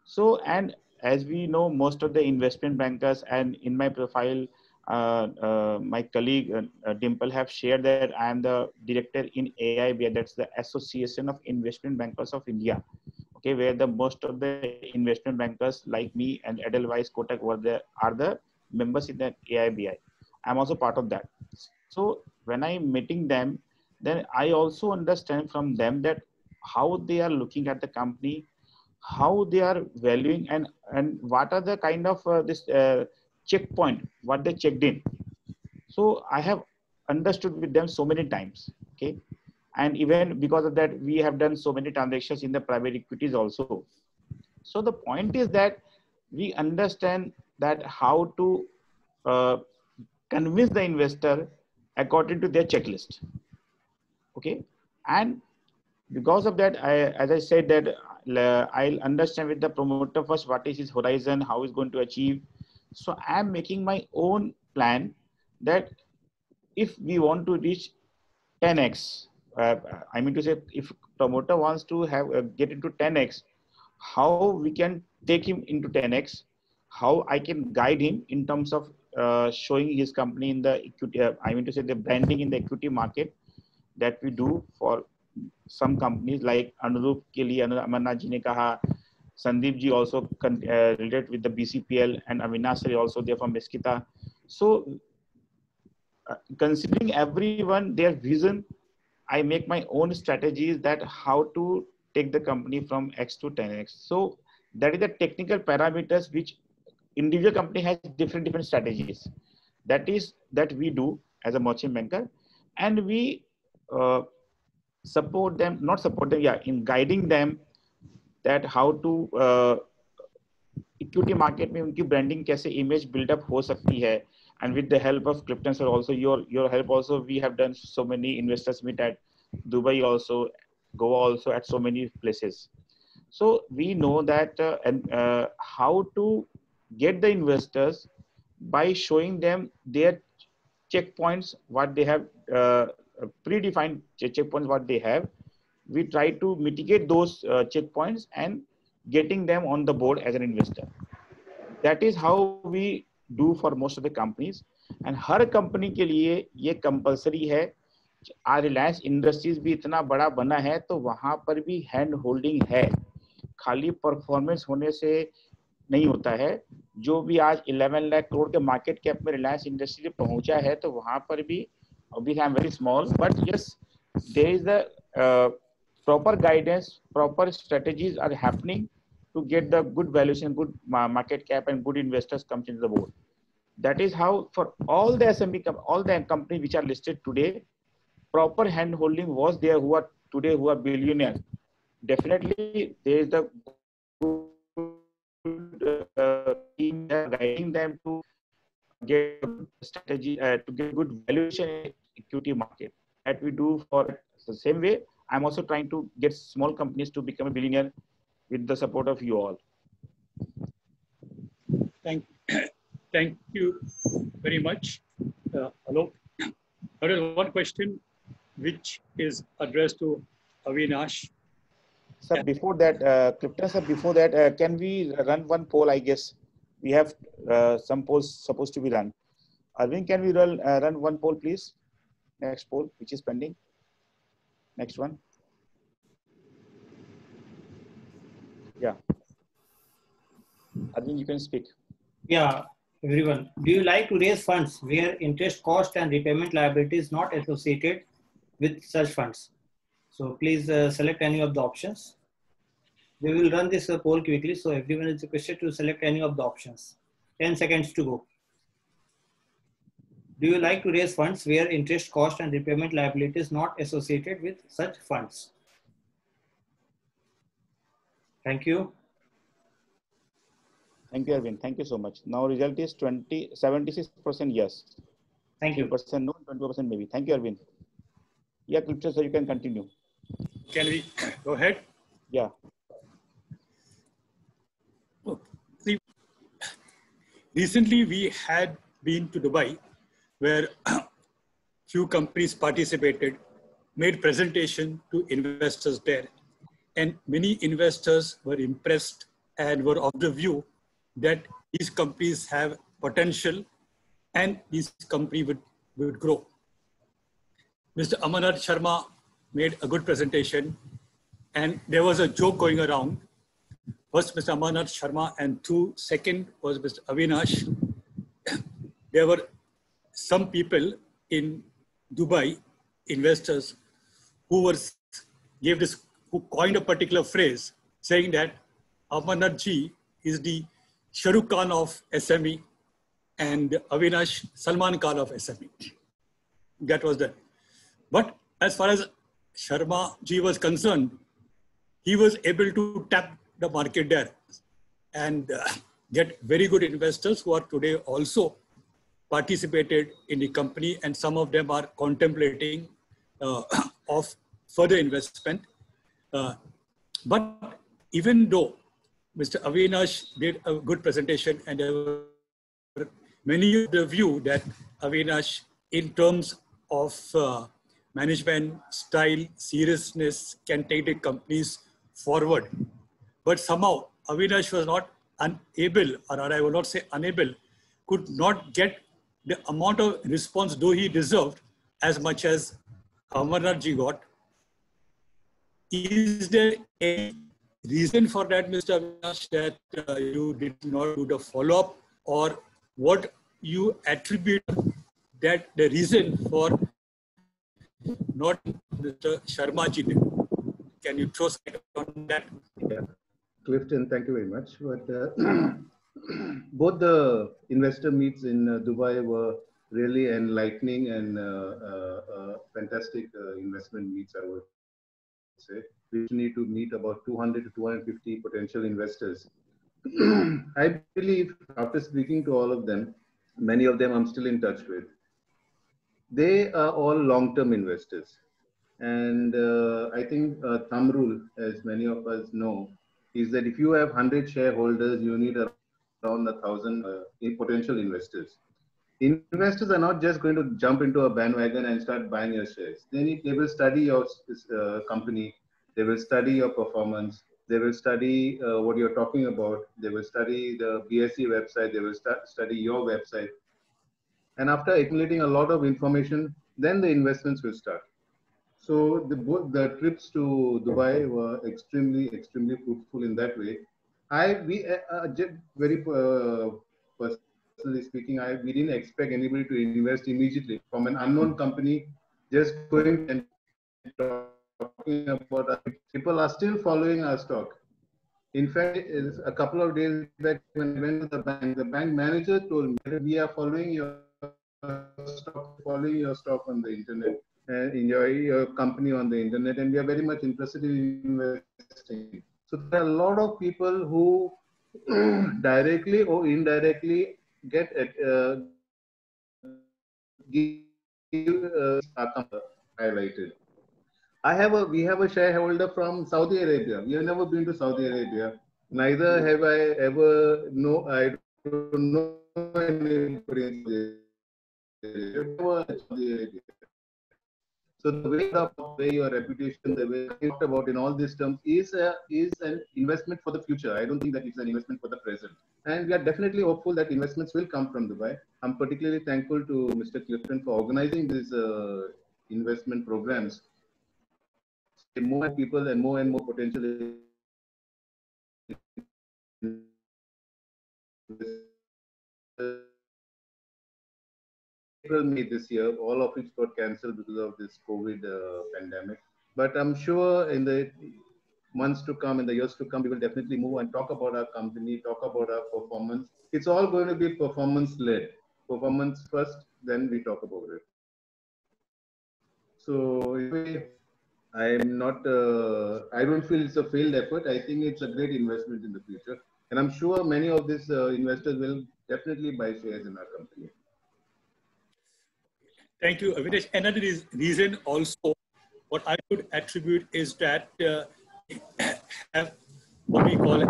So, and as we know, most of the investment bankers, and in my profile, my colleague Dimple have shared that I am the director in AIBI, that's the Association of Investment Bankers of India. Okay, where the most of the investment bankers like me and Edelweiss, Kotak are the members in the AIBI. I'm also part of that. So when I'm meeting them, then I also understand from them that how they are looking at the company, how they are valuing, and what are the kind of checkpoint, what they checked in. So I have understood with them so many times, okay? And even because of that, we have done so many transactions in the private equities also. So the point is that we understand that how to convince the investor according to their checklist, okay? And because of that, as I said, that I'll understand with the promoter first what is his horizon, how he's going to achieve. So I'm making my own plan that if we want to reach 10x, I mean to say, if promoter wants to have get into 10x, how we can take him into 10x, how I can guide him in terms of showing his company in the equity, I mean to say the branding in the equity market that we do for some companies like Anurup ke liye Amarnath ji ne kaha, Sandeep ji also related with the BCPL, and Avinash sir also there from Meskita. So considering everyone, their vision, I make my own strategies that how to take the company from X to 10X. So that is the technical parameters which individual company has different strategies. That we do as a merchant banker, and we support them, not support them, yeah, in guiding them that how to equity market में उनकी branding कैसे image build up हो सकती है. And with the help of Clifton sir, also your help also, we have done so many investors meet at Dubai also, Goa also, at so many places. So we know that how to get the investors by showing them their checkpoints, what they have predefined checkpoints, what they have. We try to mitigate those checkpoints and getting them on the board as an investor. That is how we do for most of the companies. And her company के लिए ये compulsory है। आज Reliance industries भी इतना बड़ा बना है तो वहां पर भी हैंड होल्डिंग है, खाली परफॉर्मेंस होने से नहीं होता है। जो भी आज 11 लाख करोड़ के मार्केट कैप में रिलायंस इंडस्ट्री पहुंचा है तो वहां पर भी obviously I'm very small, but yes, there is the proper guidance, proper strategies are happening to get the good valuation, good market cap, and good investors comes into the board. That is how for all the SME, all the companies which are listed today, proper hand holding was there. Who are today who are billionaires? Definitely, there is the good team guiding them to get strategy to get good valuation in equity market. That we do for the same way. I'm also trying to get small companies to become a billionaire with the support of you all. Thank you very much. Hello. There is one question which is addressed to Avinash. Sir, before that, Clifton sir, before that, can we run one poll? I guess we have some polls supposed to be run. Arvind, can we run one poll, please? Next poll, which is pending. Next one. Yeah. Arvind, you can speak. Yeah, everyone. Do you like to raise funds where interest cost and repayment liability is not associated with such funds? So please select any of the options. We will run this poll quickly, so everyone is requested to select any of the options. 10 seconds to go. Do you like to raise funds where interest cost and repayment liability is not associated with such funds? Thank you. Thank you, Arvind. Thank you so much. Now result is 76% yes. Thank you. 3% no, 20% maybe. Thank you, Arvind. Yeah, Clifton, so you can continue. Can we go ahead? Yeah. Recently, we had been to Dubai, where few companies participated, made presentation to investors there. And many investors were impressed and were of the view that these companies have potential and these companies would grow. Mr. Amarnath Sharma made a good presentation, and there was a joke going around. First, Mr. Amarnath Sharma, and second was Mr. Avinash. There were some people in Dubai, investors, who coined a particular phrase saying that Amarnath ji is the Shah Rukh Khan of SME and Avinash Salman Khan of SME. That was that. But as far as Sharma ji was concerned, he was able to tap the market there and get very good investors who are today also participated in the company, and some of them are contemplating of further investment. But even though Mr. Avinash did a good presentation, and there were many of the view that Avinash, in terms of management style, seriousness, can take the companies forward. But somehow Avinash was not unable, or I will not say unable, could not get the amount of response though he deserved as much as Amarnath ji got. Is there any reason for that, Mr. Avinash, that you did not do the follow-up, or what you attribute that the reason for not Mr. Sharma ji did? Can you throw light on that? Yeah. Clifton, thank you very much. But both the investor meets in Dubai were really enlightening and fantastic investment meets, I would say. We need to meet about 200 to 250 potential investors. I believe after speaking to all of them, many of them I'm still in touch with, they are all long-term investors. And I think a thumb rule, as many of us know, is that if you have 100 shareholders, you need around 1,000 potential investors. Investors are not just going to jump into a bandwagon and start buying your shares. They will study your company. They will study your performance. They will study what you're talking about. They will study the BSE website. They will study your website. And after accumulating a lot of information, then the investments will start. So both the trips to Dubai were extremely fruitful in that way. Very personally speaking, we didn't expect anybody to invest immediately from an unknown company. Just going and talking about people are still following our stock. In fact, a couple of days back when I went to the bank manager told me that we are following your stock on the internet and enjoy your company on the internet, and we are very much interested in investing. So there are a lot of people who directly or indirectly get highlighted. We have a shareholder from Saudi Arabia. We have never been to Saudi Arabia. Neither have I ever I don't know anybody in Saudi Arabia. So the way your reputation, the way you talked about in all these terms is an investment for the future. I don't think that it's an investment for the present. And we are definitely hopeful that investments will come from Dubai. I'm particularly thankful to Mr. Clifton for organizing these investment programs. More people and more potential April, May this year, all of which got cancelled because of this COVID pandemic. But I'm sure in the months to come, in the years to come, we will definitely move and talk about our company, talk about our performance. It's all going to be performance-led. Performance first, then we talk about it. So anyway, I'm not, I don't feel it's a failed effort. I think it's a great investment in the future. And I'm sure many of these investors will definitely buy shares in our company. Thank you, Avinash. Another reason also, what I would attribute is that have what we call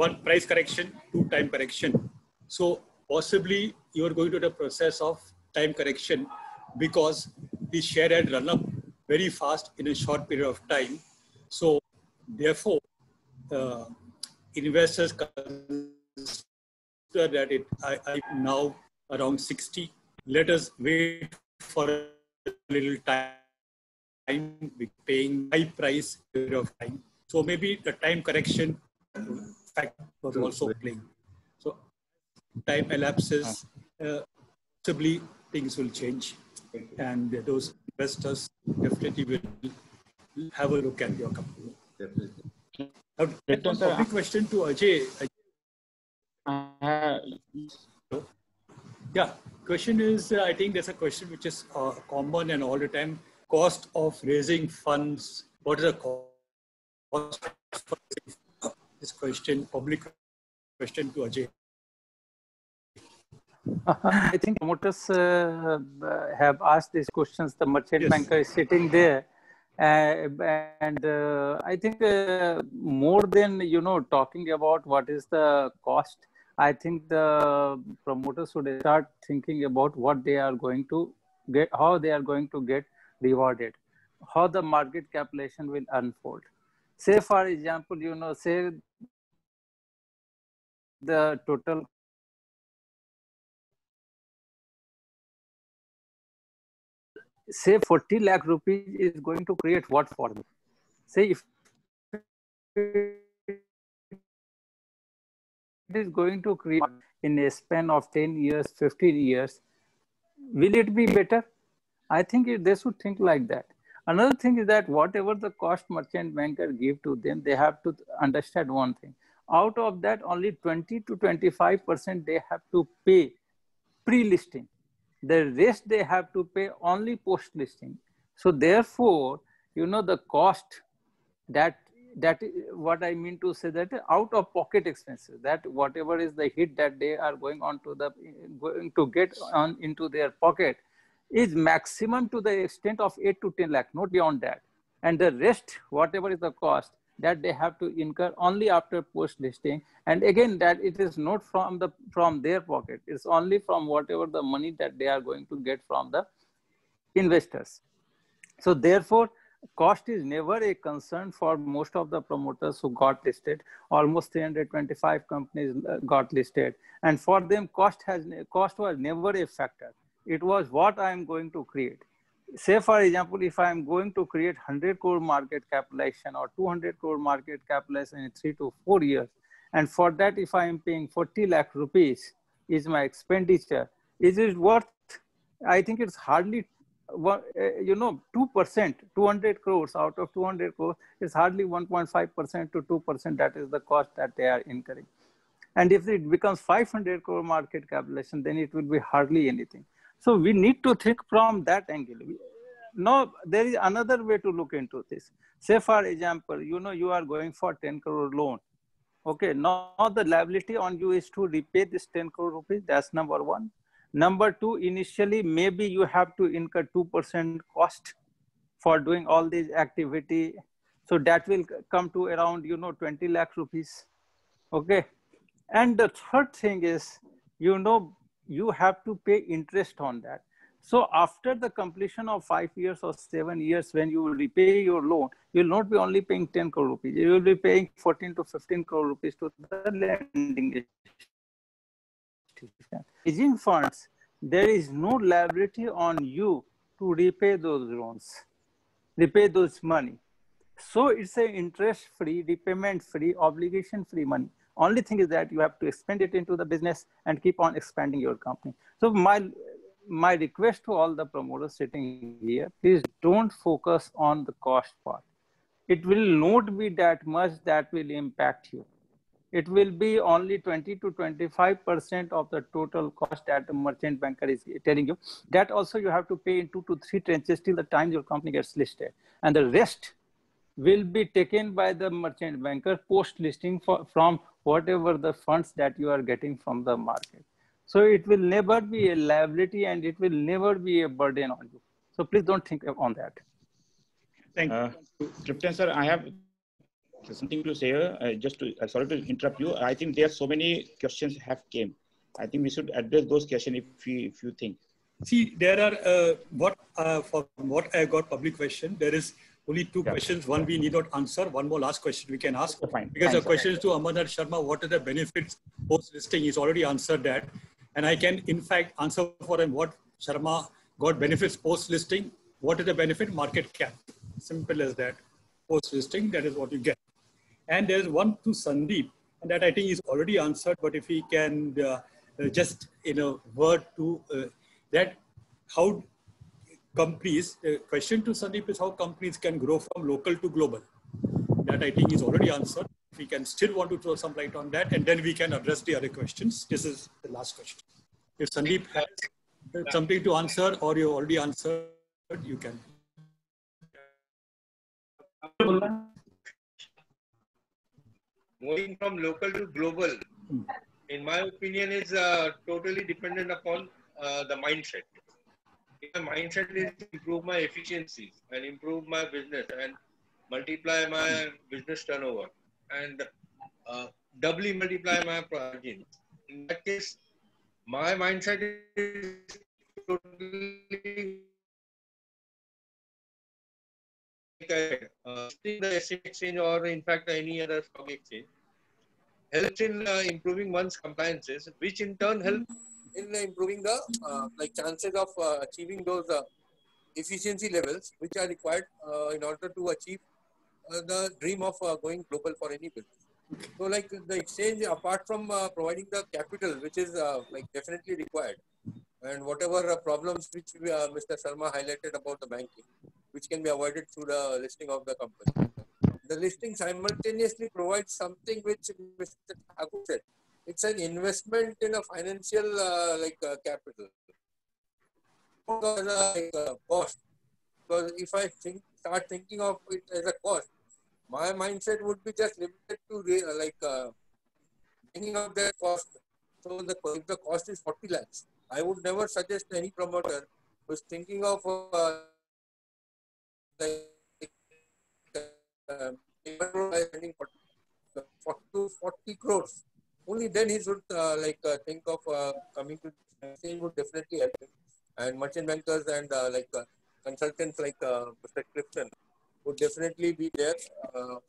one price correction, two time correction. So possibly you are going to the process of time correction because the share had run up very fast in a short period of time. So therefore, investors consider that I now around 60. Let us wait for a little time, paying high price period of time. So maybe the time correction fact was also playing. So time elapses, possibly things will change, and those investors definitely will have a look at your company. Definitely. Now, a question to Ajay. Yeah, question is, I think there's a question which is common and all the time, cost of raising funds. What is the cost for this question, public question to Ajay? I think promoters have asked these questions. The merchant banker is sitting there. And I think more than, talking about what is the cost, I think the promoters should start thinking about what they are going to get, how they are going to get rewarded, how the market capitalization will unfold. Say, for example, say the total say 40 lakh rupees is going to create what for them? Say if it is going to create in a span of 10 years, 15 years, will it be better? I think they should think like that. Another thing is that whatever the cost merchant banker give to them, they have to understand one thing. Out of that, only 20 to 25% they have to pay pre-listing. The rest they have to pay only post-listing. So therefore, the cost that what I mean to say, that out of pocket expenses, that whatever is the hit that they are going to get on into their pocket is maximum to the extent of 8 to 10 lakh, not beyond that. And the rest, whatever is the cost, that they have to incur only after post listing. And again, that it is not from their pocket. It's only from whatever the money that they are going to get from the investors. So therefore, cost is never a concern for most of the promoters who got listed. Almost 325 companies got listed, and for them cost was never a factor. It was what I am going to create. Say for example, if I am going to create 100 crore market capitalization or 200 crore market capitalization in 3 to 4 years, and for that if I am paying 40 lakh rupees is my expenditure, is it worth? I think it's hardly 2%, 200 crores out of 200 crores is hardly 1.5% to 2%. That is the cost that they are incurring. And if it becomes 500 crore market capitalization, then it will be hardly anything. So we need to think from that angle. No, there is another way to look into this. Say for example, you are going for 10 crore loan. Okay, now the liability on you is to repay this 10 crore rupees. That's number one. Number two, initially, maybe you have to incur 2% cost for doing all these activity. So that will come to around, 20 lakh rupees. Okay. And the third thing is, you have to pay interest on that. So after the completion of 5 years or 7 years, when you will repay your loan, you will not be only paying 10 crore rupees. You will be paying 14 to 15 crore rupees to the lending. Hedging funds, there is no liability on you to repay those loans, repay those money. So it's an interest-free, repayment-free, obligation-free money. Only thing is that you have to expend it into the business and keep on expanding your company. So my request to all the promoters sitting here, please don't focus on the cost part. It will not be that much that will impact you. It will be only 20 to 25% of the total cost that the merchant banker is telling you. That also you have to pay in 2 to 3 tranches till the time your company gets listed. And the rest will be taken by the merchant banker post-listing from whatever the funds that you are getting from the market. So it will never be a liability and it will never be a burden on you. So please don't think on that. Thank you. Clifton sir, I have something to say. Sorry to interrupt you. I think there are so many questions have came. I think we should address those questions if you think. See, there are from what I got public question, there is only 2 questions. One we need not answer. One more last question we can ask. Fine. Because the question is to Amarnath Sharma, what are the benefits post-listing? He's already answered that. And I can, in fact, answer for him what Sharma got benefits post-listing. What is the benefit? Market cap. Simple as that. Post-listing, that is what you get. And there's one to Sandeep, and that I think is already answered. But if he can just in a word to that, how companies, the question to Sandeep is how companies can grow from local to global. That I think is already answered. If we can still want to throw some light on that, and then we can address the other questions. This is the last question. If Sandeep has something to answer or you already answered, you can. Moving from local to global, in my opinion, is totally dependent upon the mindset. If my mindset is to improve my efficiencies and improve my business and multiply my business turnover and doubly multiply my margins, in that case, my mindset is totally the exchange or in fact any other stock exchange helps in improving one's compliances, which in turn helps in improving the chances of achieving those efficiency levels which are required in order to achieve the dream of going global for any business. So like the exchange, apart from providing the capital, which is definitely required, and whatever problems which Mr. Sharma highlighted about the banking, which can be avoided through the listing of the company. The listing simultaneously provides something which Mr. Thakur said. It's an investment in a financial capital. Cost. Because if I start thinking of it as a cost, my mindset would be just limited to thinking of that cost. So if the cost is 40 lakhs, I would never suggest any promoter who's thinking of 40 crores. Only then he should think of coming to exchange would definitely help him. And merchant bankers and consultants like Mr. Clifton would definitely be there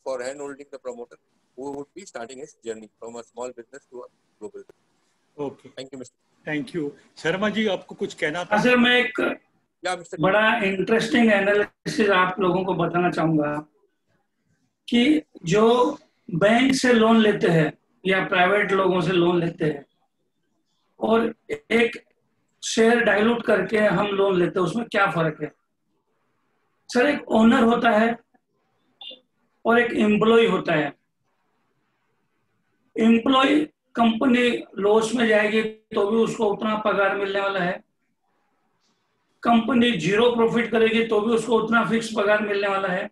for hand-holding the promoter who would be starting his journey from a small business to a global business. Okay. Thank you, Mr. Thank you. Sharma ji आपको कुछ कहना था? Sir मैं एक Mr. बड़ा interesting analysis आप लोगों को बताना चाहूंगा कि जो बैंक से लोन लेते हैं या प्राइवेट लोगों से लोन लेते हैं और एक शेयर डाइल्यूट करके हम लोन लेते हैं, उसमें क्या फर्क है? सर एक ओनर होता है और एक एम्प्लॉय होता है। एम्प्लॉय कंपनी लॉस में जाएगी तो भी उसको उतना पगार मिलने वाला है, कंपनी जीरो प्रॉफिट करेगी तो भी उसको उतना फिक्स पगार मिलने वाला है,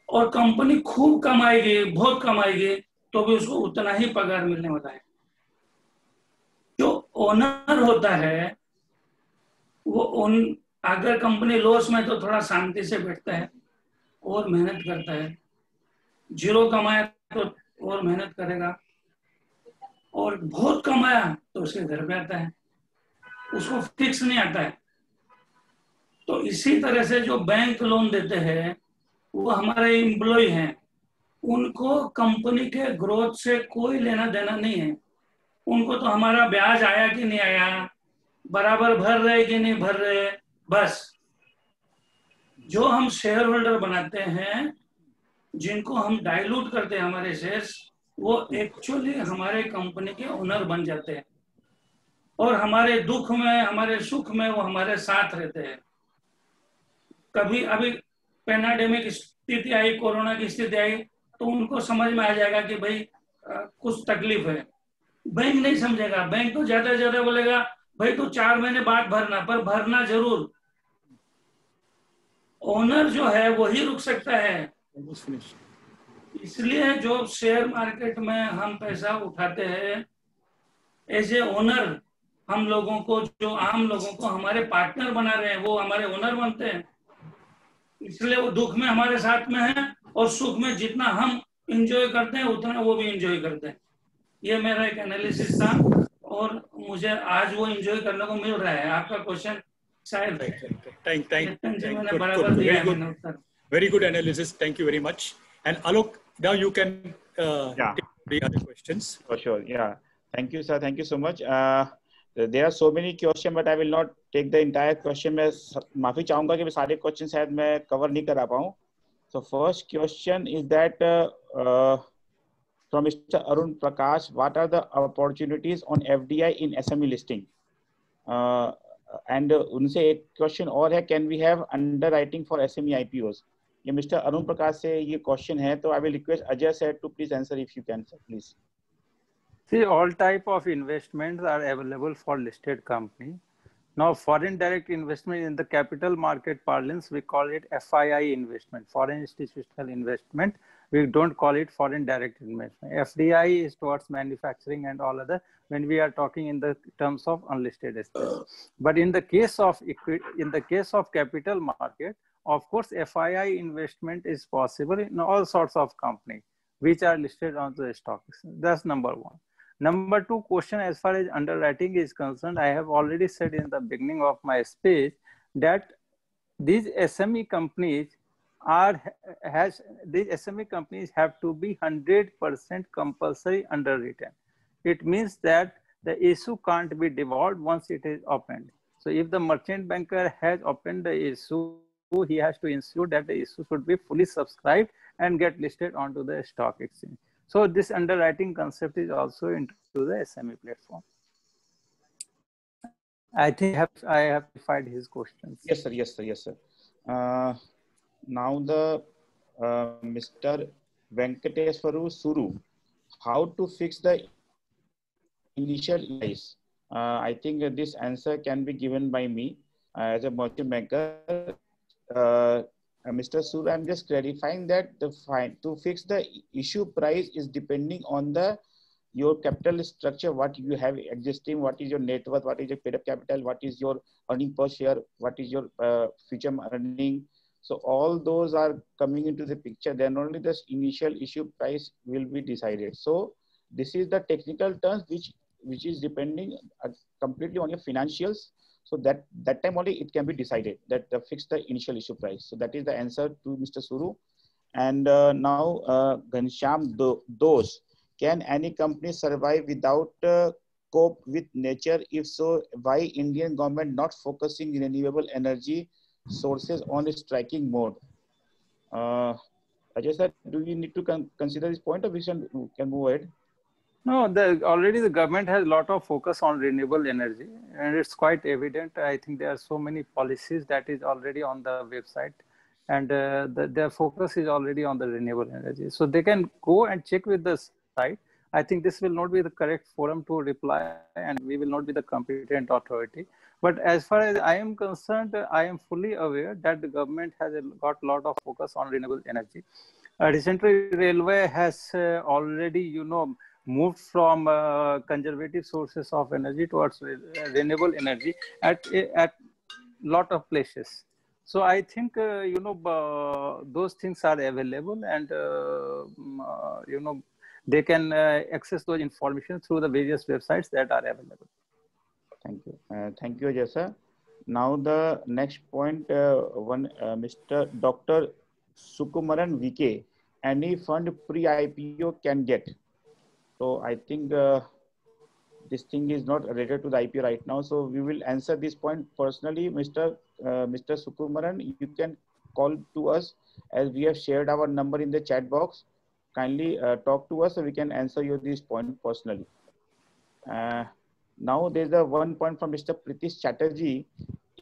और कंपनी खूब कमाएगी, बहुत कमाएगी तो भी उसको उतना ही पगार मिलने वाला है। जो ओनर होता है वो अगर कंपनी लॉस में तो थोड़ा शांति से बैठता है और मेहनत करता है, जीरो कमाया तो और मेहनत करेगा, और बहुत कमाया तो उसके घर पे आता है, उसको फिक्स नहीं आता है। तो इसी तरह से जो बैंक लोन देते हैं वो हमारे एम्प्लॉय हैं, उनको कंपनी के ग्रोथ से कोई लेना देना नहीं है। उनको तो हमारा ब्याज आया कि नहीं आया, बराबर भर रहे कि नहीं भर रहे, बस। जो हम शेयर होल्डर बनाते हैं, जिनको हम डाइल्यूट करते हैं हमारे शेयर्स, वो एक्चुअली हमारे कंपनी के ओनर बन जाते हैं और हमारे दुख में, हमारे सुख में वो हमारे साथ रहते हैं। कभी अभी पैंडेमिक स्थिति आई, कोरोना की स्थिति आई, तो उनको समझ में आ जाएगा कि भाई कुछ तकलीफ है। बैंक नहीं समझेगा, बैंक तो ज्यादा से ज्यादा बोलेगा भाई तो 4 महीने बाद भरना, पर भरना जरूर। ओनर जो है वही रुक सकता है। इसलिए जो शेयर मार्केट में हम पैसा उठाते हैं, एज ए ओनर हम लोगों को, जो आम लोगों को हमारे पार्टनर बना रहे हैं, वो हमारे ओनर बनते हैं। इसलिए वो दुख में हमारे साथ में है और सुख में जितना हम एंजॉय करते हैं उतना वो भी एंजॉय करते हैं। ये मेरा एक एनालिसिस था और मुझे आज वो एंजॉय करने को मिल रहा है। आपका क्वेश्चन शायद बराबर दिया है उत्तर। Very good analysis. Thank you very much. And Alok, now you can take the other questions. For sure. Yeah. Thank you, sir. Thank you so much. There are so many questions, but I will not take the entire question. मैं माफी चाहूंगा कि मैं सारे question शायद मैं cover नहीं करा पाऊँ. So first question is that from Mr. Arun Prakash, what are the opportunities on FDI in SME listing? And उनसे एक क्वेश्चन और है, can we have underwriting for SME IPOs? ये मिस्टर अरुण प्रकाश से ये क्वेश्चन है, तो I will request Ajay sir to please answer if you can sir please. See, all type of investments are available for listed company. Now, foreign direct investment in the capital market parlance, we call it FII investment, foreign institutional investment. We don't call it foreign direct investment. FDI is towards manufacturing and all other, when we are talking in the terms of unlisted assets. But in the case of capital market, of course, FII investment is possible in all sorts of companies which are listed on the stock exchange. That's number one. Number two question, as far as underwriting is concerned, I have already said in the beginning of my speech that these SME companies have to be 100% compulsory underwritten. It means that the issue can't be devolved once it is opened. So if the merchant banker has opened the issue, he has to ensure that the issue should be fully subscribed and get listed onto the stock exchange. So this underwriting concept is also into the SME platform. I think I have clarified his questions. Yes, sir. Yes, sir. Yes, sir. Now the Mr. Venkateswaru Suru, how to fix the initial price? I think this answer can be given by me as a merchant banker. Mr. Suru, I'm just clarifying that to fix the issue price is depending on your capital structure, what you have existing, what is your net worth, what is your paid up capital, what is your earning per share, what is your future earning. So all those are coming into the picture. Then only the initial issue price will be decided. So this is the technical terms which is depending completely on your financials. So that time only it can be decided that fix the initial issue price. So that is the answer to Mr. Suru. And now Ghanshyam Dosh, can any company survive without cope with nature? If so, why Indian government not focusing renewable energy sources on a striking mode? Ajay sir, do we need to consider this point, or we can move ahead? No, already the government has a lot of focus on renewable energy, and it's quite evident. I think there are so many policies that is already on the website, and their focus is already on the renewable energy. So they can go and check with the site. I think this will not be the correct forum to reply, and we will not be the competent authority. But as far as I am concerned, I am fully aware that the government has got a lot of focus on renewable energy. Recently, railway has already, moved from conservative sources of energy towards renewable energy at lot of places. So I think those things are available, and they can access those information through the various websites that are available. Thank you. Thank you, Ajay sir. Now the next point, Mr. Dr. Sukumaran VK, any fund pre-IPO can get. So I think this thing is not related to the IPO right now. So we will answer this point personally. Mr. Sukumaran, you can call to us, as we have shared our number in the chat box. Kindly talk to us so we can answer you this point personally. Now there's a one point from Mr. Pritish Chatterjee.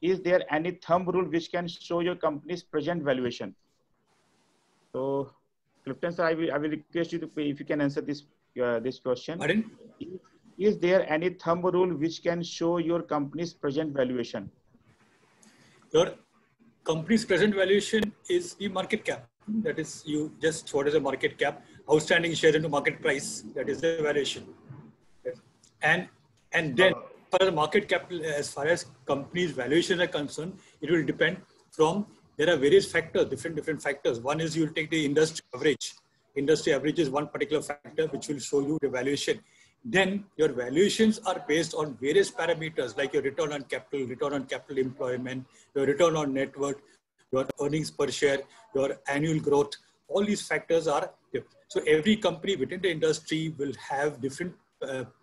Is there any thumb rule which can show your company's present valuation? So Clifton sir, I will request you to if you can answer this question. Pardon? Is there any thumb rule which can show your company's present valuation? Your company's present valuation is the market cap. That is, you just what is the market cap, outstanding share into market price. That is the valuation. And then for the market capital, as far as companies' valuations are concerned, it will depend from, there are various factors, different factors. One is you will take the industry average. Industry average is one particular factor which will show you the valuation. Then your valuations are based on various parameters like your return on capital employment, your return on net worth, your earnings per share, your annual growth. All these factors are different. So every company within the industry will have different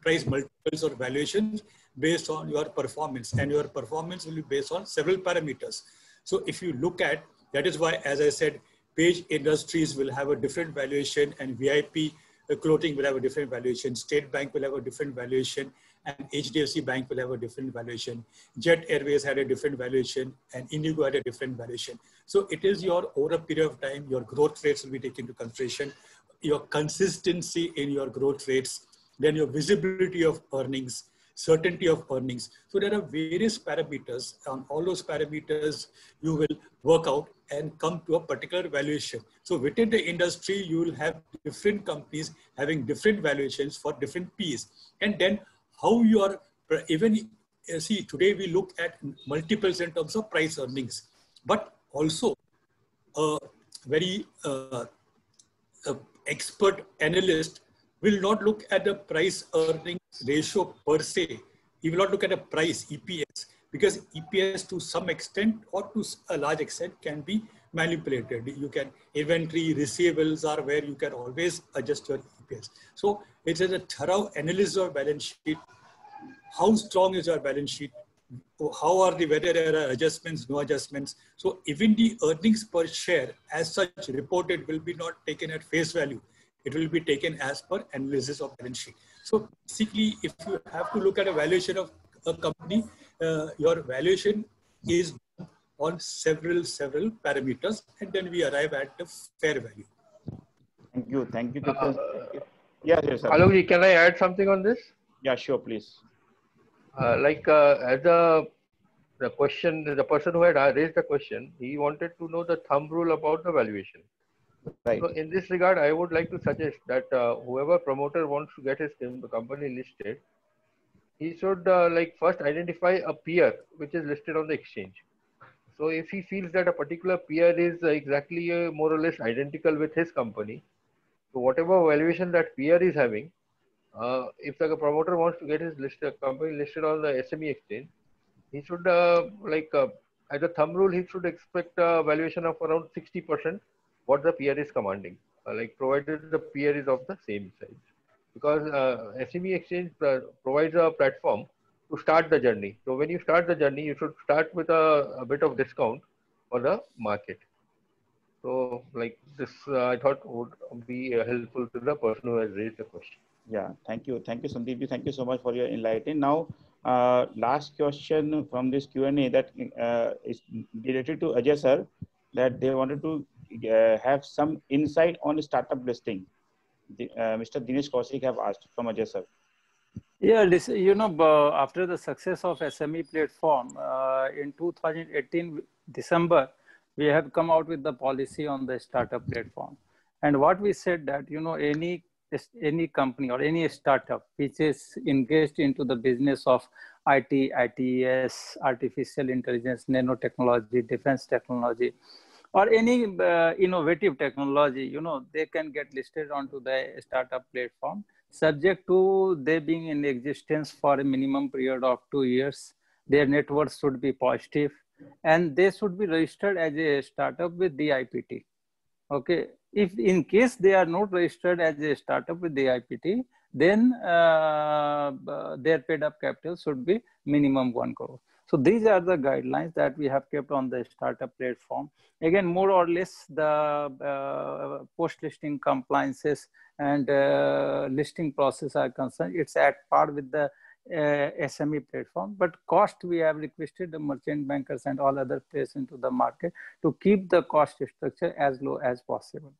price multiples or valuations based on your performance, and your performance will be based on several parameters. So if you look at, that is why, as I said, Page Industries will have a different valuation, and VIP Clothing will have a different valuation, State Bank will have a different valuation, and HDFC Bank will have a different valuation. Jet Airways had a different valuation, and Indigo had a different valuation. So it is your, over a period of time, your growth rates will be taken into consideration, your consistency in your growth rates, then your visibility of earnings, certainty of earnings. So there are various parameters. On all those parameters, you will work out and come to a particular valuation. So within the industry, you will have different companies having different valuations for different Ps. And then how you are, even see, today we look at multiples in terms of price earnings, but also a very expert analyst will not look at the price earnings ratio per se. He will not look at a price, EPS, because EPS to some extent or to a large extent can be manipulated. You can, inventory, receivables are where you can always adjust your EPS. So it is a thorough analysis of balance sheet. How strong is your balance sheet? How are the, whether there are adjustments, no adjustments. So even the earnings per share as such reported will be not taken at face value. It will be taken as per analysis of balance sheet. So basically, if you have to look at a valuation of a company, your valuation is on several parameters, and then we arrive at the fair value. Thank you. Yes, sir. Alok, can I add something on this? Yeah, sure, please. As the person who had raised the question, he wanted to know the thumb rule about the valuation. Right. So in this regard, I would like to suggest that whoever promoter wants to get his company listed, he should first identify a peer which is listed on the exchange. So if he feels that a particular peer is exactly more or less identical with his company, so whatever valuation that peer is having, if the promoter wants to get his company listed on the SME exchange, he should as a thumb rule, he should expect a valuation of around 60% what the peer is commanding, provided the peer is of the same size. Because SME exchange provides a platform to start the journey. So when you start the journey, you should start with a bit of discount for the market. So like this, I thought would be helpful to the person who has raised the question. Yeah, thank you, Sandeep. Thank you so much for your enlightenment. Now, last question from this Q&A that is related to Ajay sir, that they wanted to have some insight on startup listing. Mr. Dinesh Kaushik have asked from Ajay sir. Yeah, after the success of SME platform in 2018 December, we have come out with the policy on the startup platform. And what we said that, any company or any startup which is engaged into the business of IT, ITES, artificial intelligence, nanotechnology, defense technology, or any innovative technology, they can get listed onto the startup platform, subject to they being in existence for a minimum period of 2 years. Their net worth should be positive, and they should be registered as a startup with DIPT. Okay, if in case they are not registered as a startup with DIPT, then their paid up capital should be minimum 1 crore. So these are the guidelines that we have kept on the startup platform. Again, more or less the post-listing compliances and listing process are concerned. It's at par with the SME platform, but cost we have requested the merchant bankers and all other players into the market to keep the cost structure as low as possible.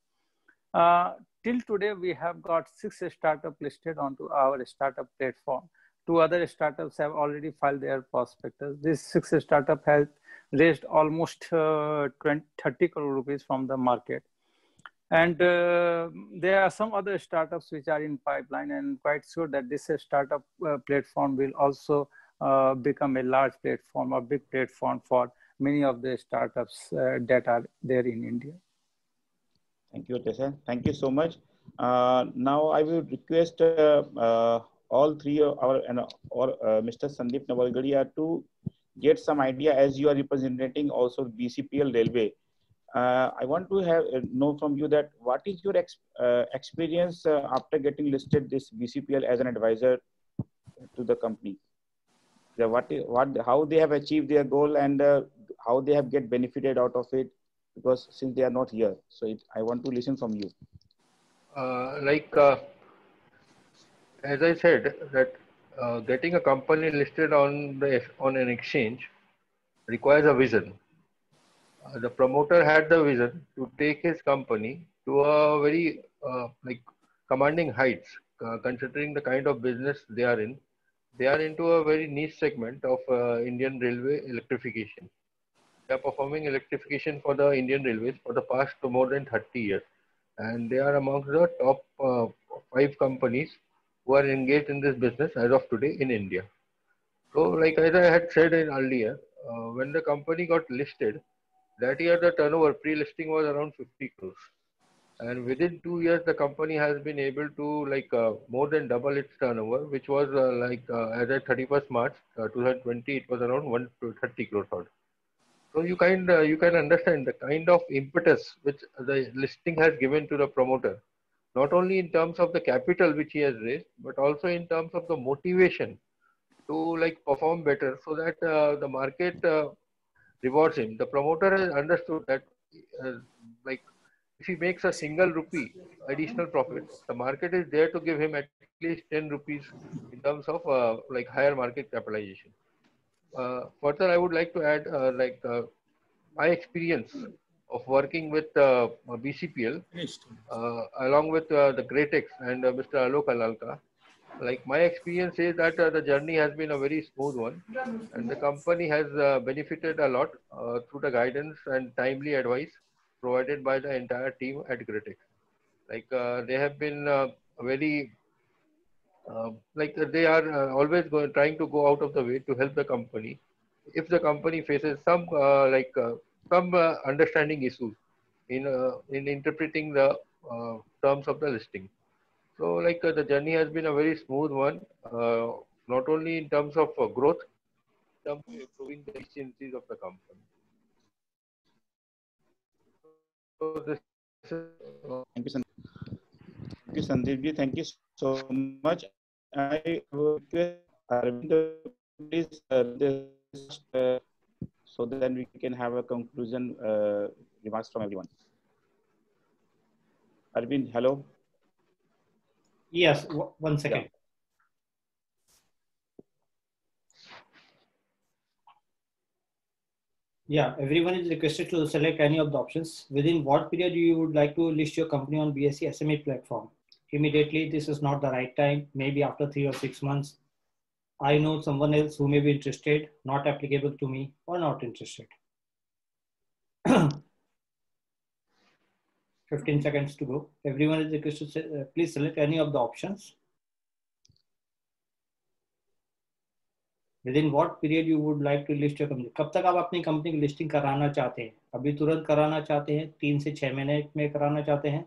Till today, we have got 6 startups listed onto our startup platform. 2 other startups have already filed their prospectus. This 6 startup has raised almost 30 crore rupees from the market. And there are some other startups which are in pipeline, and quite sure that this startup platform will also become a large platform or big platform for many of the startups that are there in India. Thank you, Tessa. Thank you so much. Now I will request all three of our Mr. Sandeep Navalgaria to get some idea, as you are representing also BCPL Railway. I want to know from you that what is your experience after getting listed this BCPL as an advisor to the company? How they have achieved their goal, and how they have get benefited out of it, because since they are not here. So I want to listen from you. As I said, that getting a company listed on an exchange requires a vision. The promoter had the vision to take his company to a very commanding heights, considering the kind of business they are in. They are into a very niche segment of Indian railway electrification. They are performing electrification for the Indian Railways for the past more than 30 years. And they are amongst the top 5 companies who are engaged in this business as of today in India. So as I had said earlier, when the company got listed, that year the turnover pre-listing was around 50 crores. And within 2 years, the company has been able to more than double its turnover, which was as at 31st March 2020, it was around 130 crores odd. So you can understand the kind of impetus which the listing has given to the promoter, not only in terms of the capital which he has raised, but also in terms of the motivation to perform better, so that the market rewards him. The promoter has understood that if he makes a single rupee additional profit, the market is there to give him at least 10 rupees in terms of higher market capitalization. Further, I would like to add my experience of working with BCPL along with the Greatex and Mr. Alok Alalka. My experience is that the journey has been a very smooth one, and the company has benefited a lot through the guidance and timely advice provided by the entire team at Greatex. They have been very they are always trying to go out of the way to help the company if the company faces some understanding issues in interpreting the terms of the listing. So the journey has been a very smooth one, not only in terms of growth, term to improving the efficiencies of the company. So this Thank you, Sandeep ji. Thank you so much. I would request Arvind, please, so then we can have a conclusion remarks from everyone. Arvind, hello. Yes, one second. Yeah. Yeah, everyone is requested to select any of the options. Within what period you would like to list your company on BSE SME platform? Immediately, this is not the right time. Maybe after 3 or 6 months. I know someone else who may be interested, not applicable to me, or not interested. 15 seconds to go. Everyone is requested to please select any of the options. Within what period you would like to list your company? कब तक आप अपनी company की listing कराना चाहते हैं? अभी तुरंत कराना चाहते हैं? 3 से 6 महीने में कराना चाहते हैं?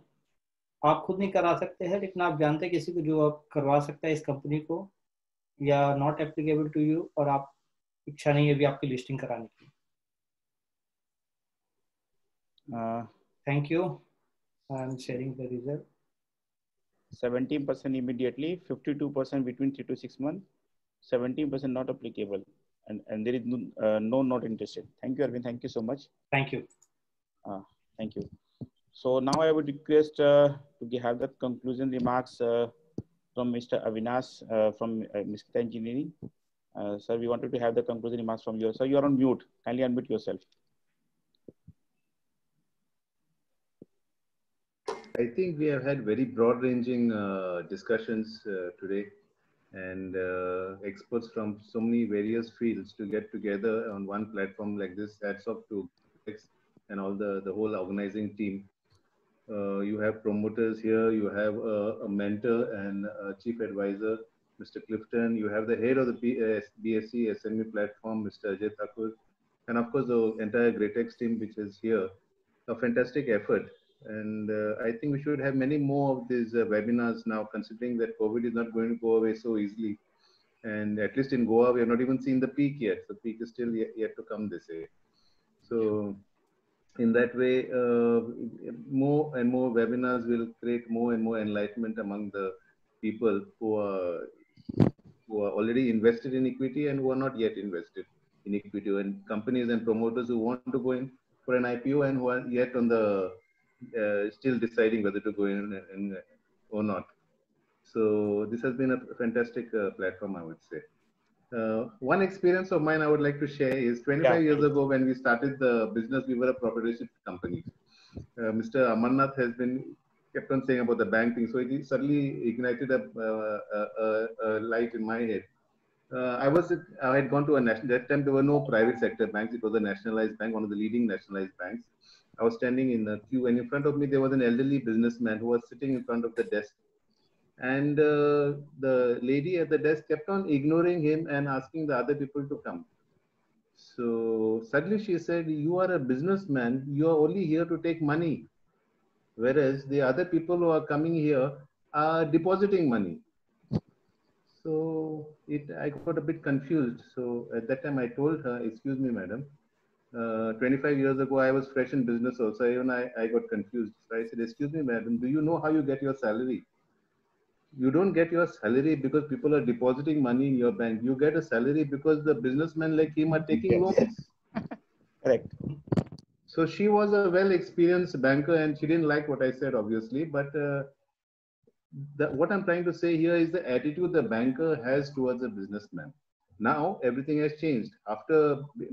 आप खुद नहीं करा सकते हैं, लेकिन आप जानते हैं किसी को जो आप करवा सकता है इस कंपनी को, या नॉट एप्लीकेबल टू यू, और आप इच्छा नहीं है अभी आपकी लिस्टिंग कराने की. Thank you. I am sharing the result. 17% immediately, 52% between 3 to 6 months, 17% not applicable, and there is no not interested. Thank you, Arvind. Thank you so much. Thank you. Thank you. So now I would request to have the conclusion remarks from Mr. Avinash from Miskita Engineering. Sir, we wanted to have the conclusion remarks from you. Sir, you are on mute. Kindly unmute yourself. I think we have had very broad-ranging discussions today, and experts from so many various fields to get together on one platform like this. Hats off to X and all the whole organizing team. You have promoters here, you have a mentor and a chief advisor, Mr. Clifton. You have the head of the BSE SME platform, Mr. Ajay Thakur, and of course the entire GreatX team, which is here. A fantastic effort. And I think we should have many more of these webinars now, considering that COVID is not going to go away so easily. And at least in Goa, we have not even seen the peak yet. The peak is still yet to come, they say. So in that way, more and more webinars will create more and more enlightenment among the people who are already invested in equity and who are not yet invested in equity, and companies and promoters who want to go in for an IPO and who are yet on the still deciding whether to go in or not. So this has been a fantastic platform, I would say. One experience of mine I would like to share is 25 years ago when we started the business, we were a proprietorship company. Mr. Amarnath has kept on saying about the bank thing, so it suddenly ignited a light in my head. I had gone to a national, that time there were no private sector banks, it was a nationalized bank, one of the leading nationalized banks. I was standing in the queue, and in front of me there was an elderly businessman who was sitting in front of the desk. And the lady at the desk kept on ignoring him and asking the other people to come. So suddenly she said, "You are a businessman, you are only here to take money. Whereas the other people who are coming here are depositing money." So I got a bit confused. So at that time I told her, "Excuse me, madam. 25 years ago, I was fresh in business also. Even I got confused. So I said, "Excuse me, madam, do you know how you get your salary? You don't get your salary because people are depositing money in your bank. You get a salary because the businessmen like him are taking loans." Correct. So she was a well-experienced banker and she didn't like what I said, obviously. But what I'm trying to say here is the attitude the banker has towards a businessman. Now everything has changed. After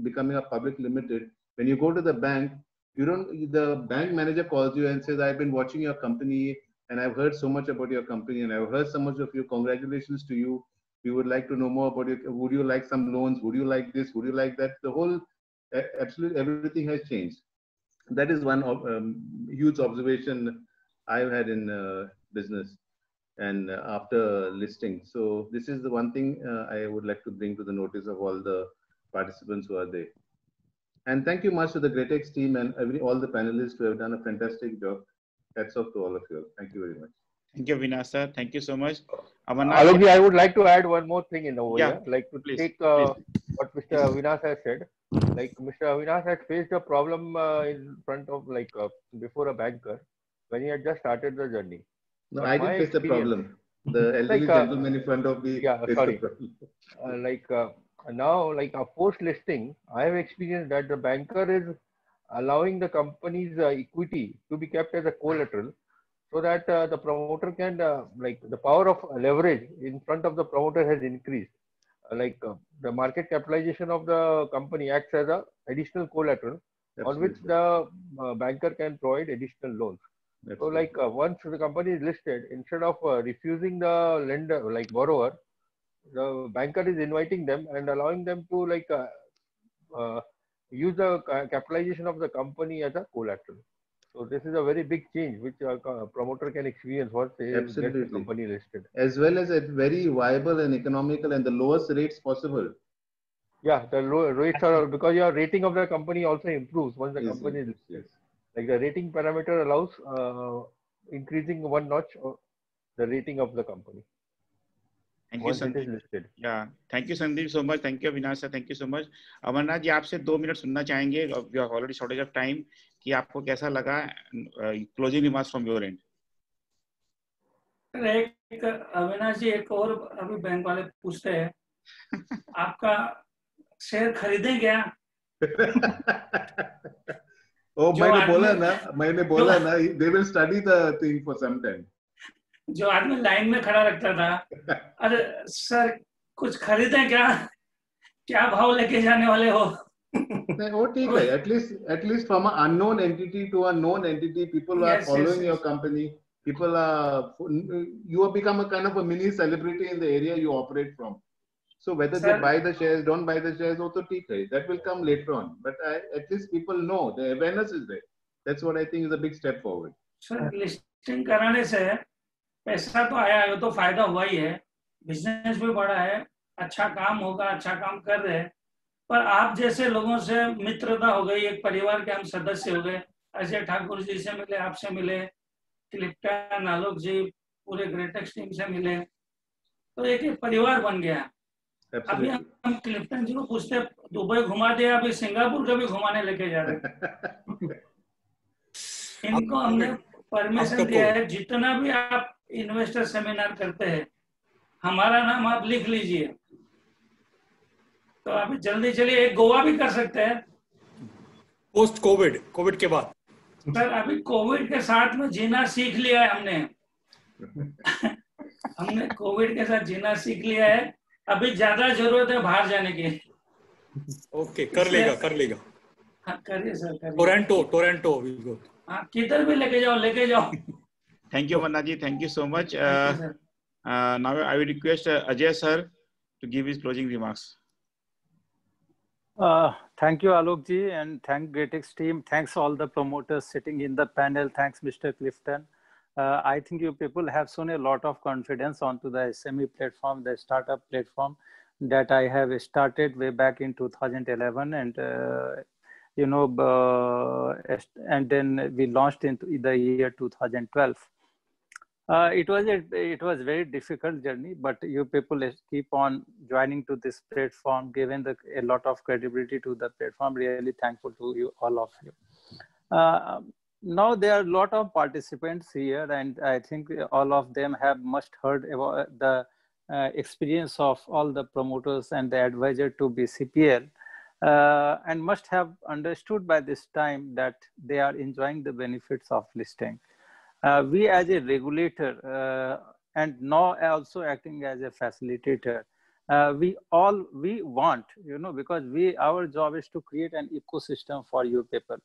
becoming a public limited, when you go to the bank, the bank manager calls you and says, "I've been watching your company and I've heard so much about your company and I've heard so much of you. Congratulations to you. We would like to know more about you. Would you like some loans? Would you like this? Would you like that?" The whole, absolutely everything has changed. That is one huge observation I've had in business and after listing. So this is the one thing I would like to bring to the notice of all the participants who are there. And thank you much to the GreatX team and all the panelists who have done a fantastic job. Hats off to all of you. Thank you very much. Thank you, Avinash sir. Thank you so much. Alok, I would like to add one more thing in over here. Like to please, take what Mr. Avinash has said. Like Mr. Avinash had faced a problem in front of before a banker when he had just started the journey. No, But I didn't face the problem. The elderly gentleman in front of me faced the problem. Now, a post listing, I have experienced that the banker is allowing the company's equity to be kept as a collateral, so that the promoter can the power of leverage in front of the promoter has increased. The market capitalization of the company acts as a additional collateral on which the banker can provide additional loans. Absolutely. So once the company is listed, instead of refusing the lender, borrower, the banker is inviting them and allowing them to use the capitalization of the company as a collateral. So this is a very big change which a promoter can experience once they get the company listed. As well as it's very viable and economical and the lowest rates possible. Yeah, the low rates are because your rating of the company also improves once the company is listed. Like the rating parameter allows increasing one notch the rating of the company. Thank you, Sandeep. Yeah, thank you, Sandeep, so much. Thank you, Avinash sir. Thank you so much. Amarnath ji आपसे 2 minute सुनना चाहेंगे. We are already shortage of time. कि आपको कैसा लगा? Closing remarks from your end. एक अविनाश जी एक और अभी बैंक वाले पूछते हैं आपका शेयर खरीदें क्या? Oh, मैंने बोला ना, they will study the thing for some time. जो आदमी लाइन में खड़ा रखता था, अरे सर कुछ खरीदें क्या भाव लेके जाने वाले हो? नहीं, वो ठीक है. At least from an unknown entity to a known entity, people are following your company. People you have become a kind of a mini celebrity in the area you operate from. So whether they buy the shares, don't buy the shares, also ठीक है. That will come later on. But at least people know, the awareness is there. That's what I think is a big step forward. Sir listing कराने से पैसा तो आया है, तो फायदा हुआ ही है, बिजनेस भी बढ़ा है, अच्छा काम होगा, अच्छा काम कर रहे हैं. पर आप जैसे लोगों से मित्रता हो गई, एक परिवार के हम सदस्य हो गए. अजय ठाकुर जी से मिले, आपसे मिले, क्लिफ्टन, आलोक जी, पूरे ग्रेटेक्स टीम से मिले, तो एक परिवार बन गया. अभी हम क्लिफ्टन जी को पूछते दुबई घुमा दे, अभी सिंगापुर का भी घुमाने लेके जा रहे. इनको हमने परमिशन दिया है, जितना भी आप इन्वेस्टर सेमिनार करते हैं, हमारा नाम आप लिख लीजिए. तो अभी जल्दी चलिए, एक गोवा भी कर सकते हैं पोस्ट कोविड के बाद. सर अभी कोविड के साथ में जीना सीख लिया है हमने. हमने कोविड के साथ जीना सीख लिया है. अभी ज्यादा जरूरत है बाहर जाने की. ओके, कर लेगा. हाँ करिए सर, करिए. Toronto will go. हाँ किधर भी लेके जाओ. Thank you, Amarnath ji. Thank you so much. Now I will request Ajay sir to give his closing remarks. Thank you, Alok ji, and thank Greatex team. Thanks all the promoters sitting in the panel. Thanks, Mr. Clifton. I think you people have shown a lot of confidence onto the SME platform, the startup platform that I have started way back in 2011, and and then we launched into the year 2012. It was very difficult journey, but you people keep on joining to this platform, giving a lot of credibility to the platform. Really thankful to you, all of you. Now there are a lot of participants here, and I think all of them must heard about the experience of all the promoters and the advisor to BCPL, and must have understood by this time that they are enjoying the benefits of listing. We as a regulator and now also acting as a facilitator, we want, because our job is to create an ecosystem for you people.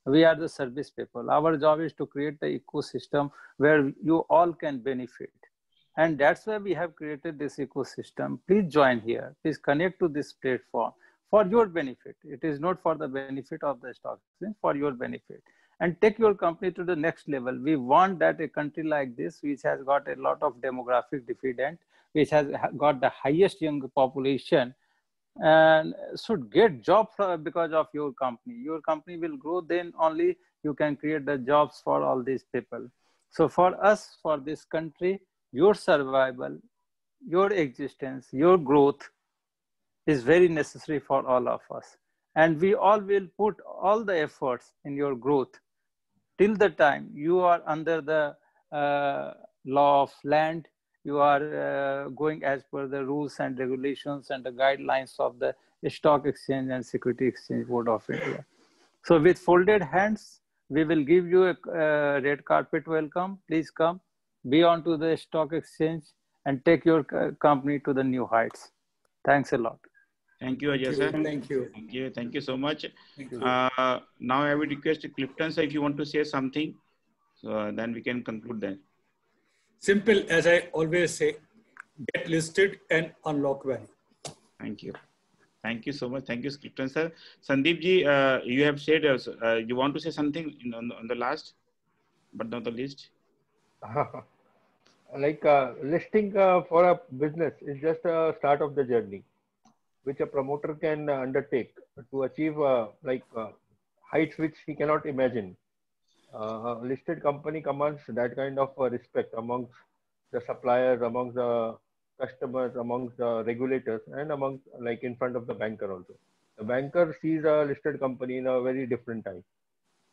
We are the service people. Our job is to create the ecosystem where you all can benefit. And that's why we have created this ecosystem. Please join here. Please connect to this platform for your benefit. It is not for the benefit of the stock exchange, for your benefit. And take your company to the next level. We want that a country like this, which has got a lot of demographic dividend, which has got the highest young population, and should get jobs because of your company. Your company will grow, then only you can create the jobs for all these people. So for us, for this country, your survival, your existence, your growth is very necessary for all of us. And we all will put all the efforts in your growth till the time you are under the law of land, you are going as per the rules and regulations and the guidelines of the Stock Exchange and Security Exchange Board of India. So with folded hands, we will give you a red carpet welcome. Please come, be on to the stock exchange and take your company to the new heights. Thanks a lot. Thank you, Ajay sir. Thank you. Thank you. Thank you so much. Thank you. Now I would request Clifton sir, if you want to say something, so then we can conclude that. Simple, as I always say, get listed and unlock value. Thank you. Thank you so much. Thank you, Clifton sir. Sandeep ji, you have said you want to say something on the last, but not the least. Like listing for a business is just a start of the journey, which a promoter can undertake to achieve heights which he cannot imagine. A listed company commands that kind of respect amongst the suppliers, amongst the customers, amongst the regulators, and amongst, like, in front of the banker also. The banker sees a listed company in a very different time.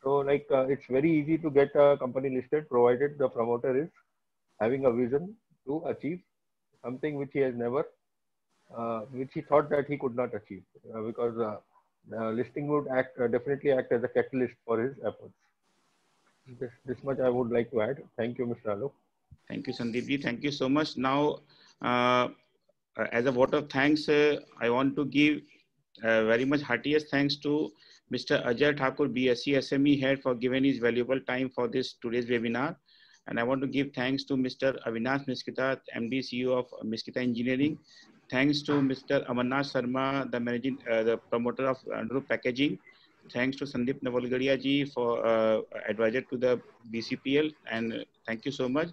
So like it's very easy to get a company listed, provided the promoter is having a vision to achieve something which he has never, which he thought that he could not achieve, because listing would definitely act as a catalyst for his efforts. This much I would like to add. Thank you, Mr. Alok. Thank you, Sandeep ji. Thank you so much. Now, as a vote of thanks, I want to give very much heartiest thanks to Mr. Ajay Thakur, BSc SME Head, for giving his valuable time for this today's webinar. And I want to give thanks to Mr. Avinash Miskita, MD CEO of Miskita Engineering. Thanks to Mr. Amarnath Sharma, the promoter of Anurup Packaging. Thanks to Sandeep Navalgaria ji for advisor to the BCPL, and thank you so much.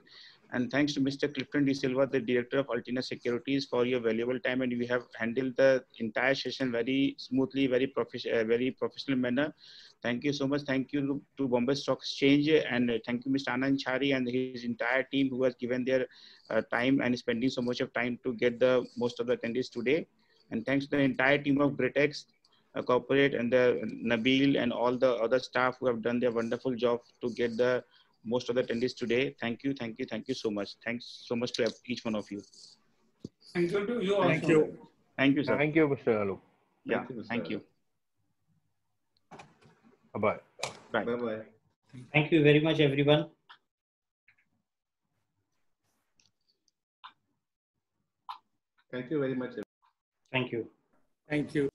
And thanks to Mr. Clifton De Silva, the director of Altina Securities, for your valuable time, and you have handled the entire session very smoothly, very professional manner. Thank you so much. Thank you to Bombay Stock Exchange, and thank you Mr. Anand Chari and his entire team who has given their time and spending so much of time to get the most of the attendees today. And thanks to the entire team of Greatex Corporate and the Nabil and all the other staff who have done their wonderful job to get the most of the attendees today. Thank you, thank you, thank you so much. Thanks so much to each one of you. Thank you to you also. Thank you. Thank you, sir. Thank you, Mr. Alok. Yeah, thank you. Bye-bye. Bye. Bye-bye. Thank you very much, everyone. Thank you very much. Thank you. Thank you.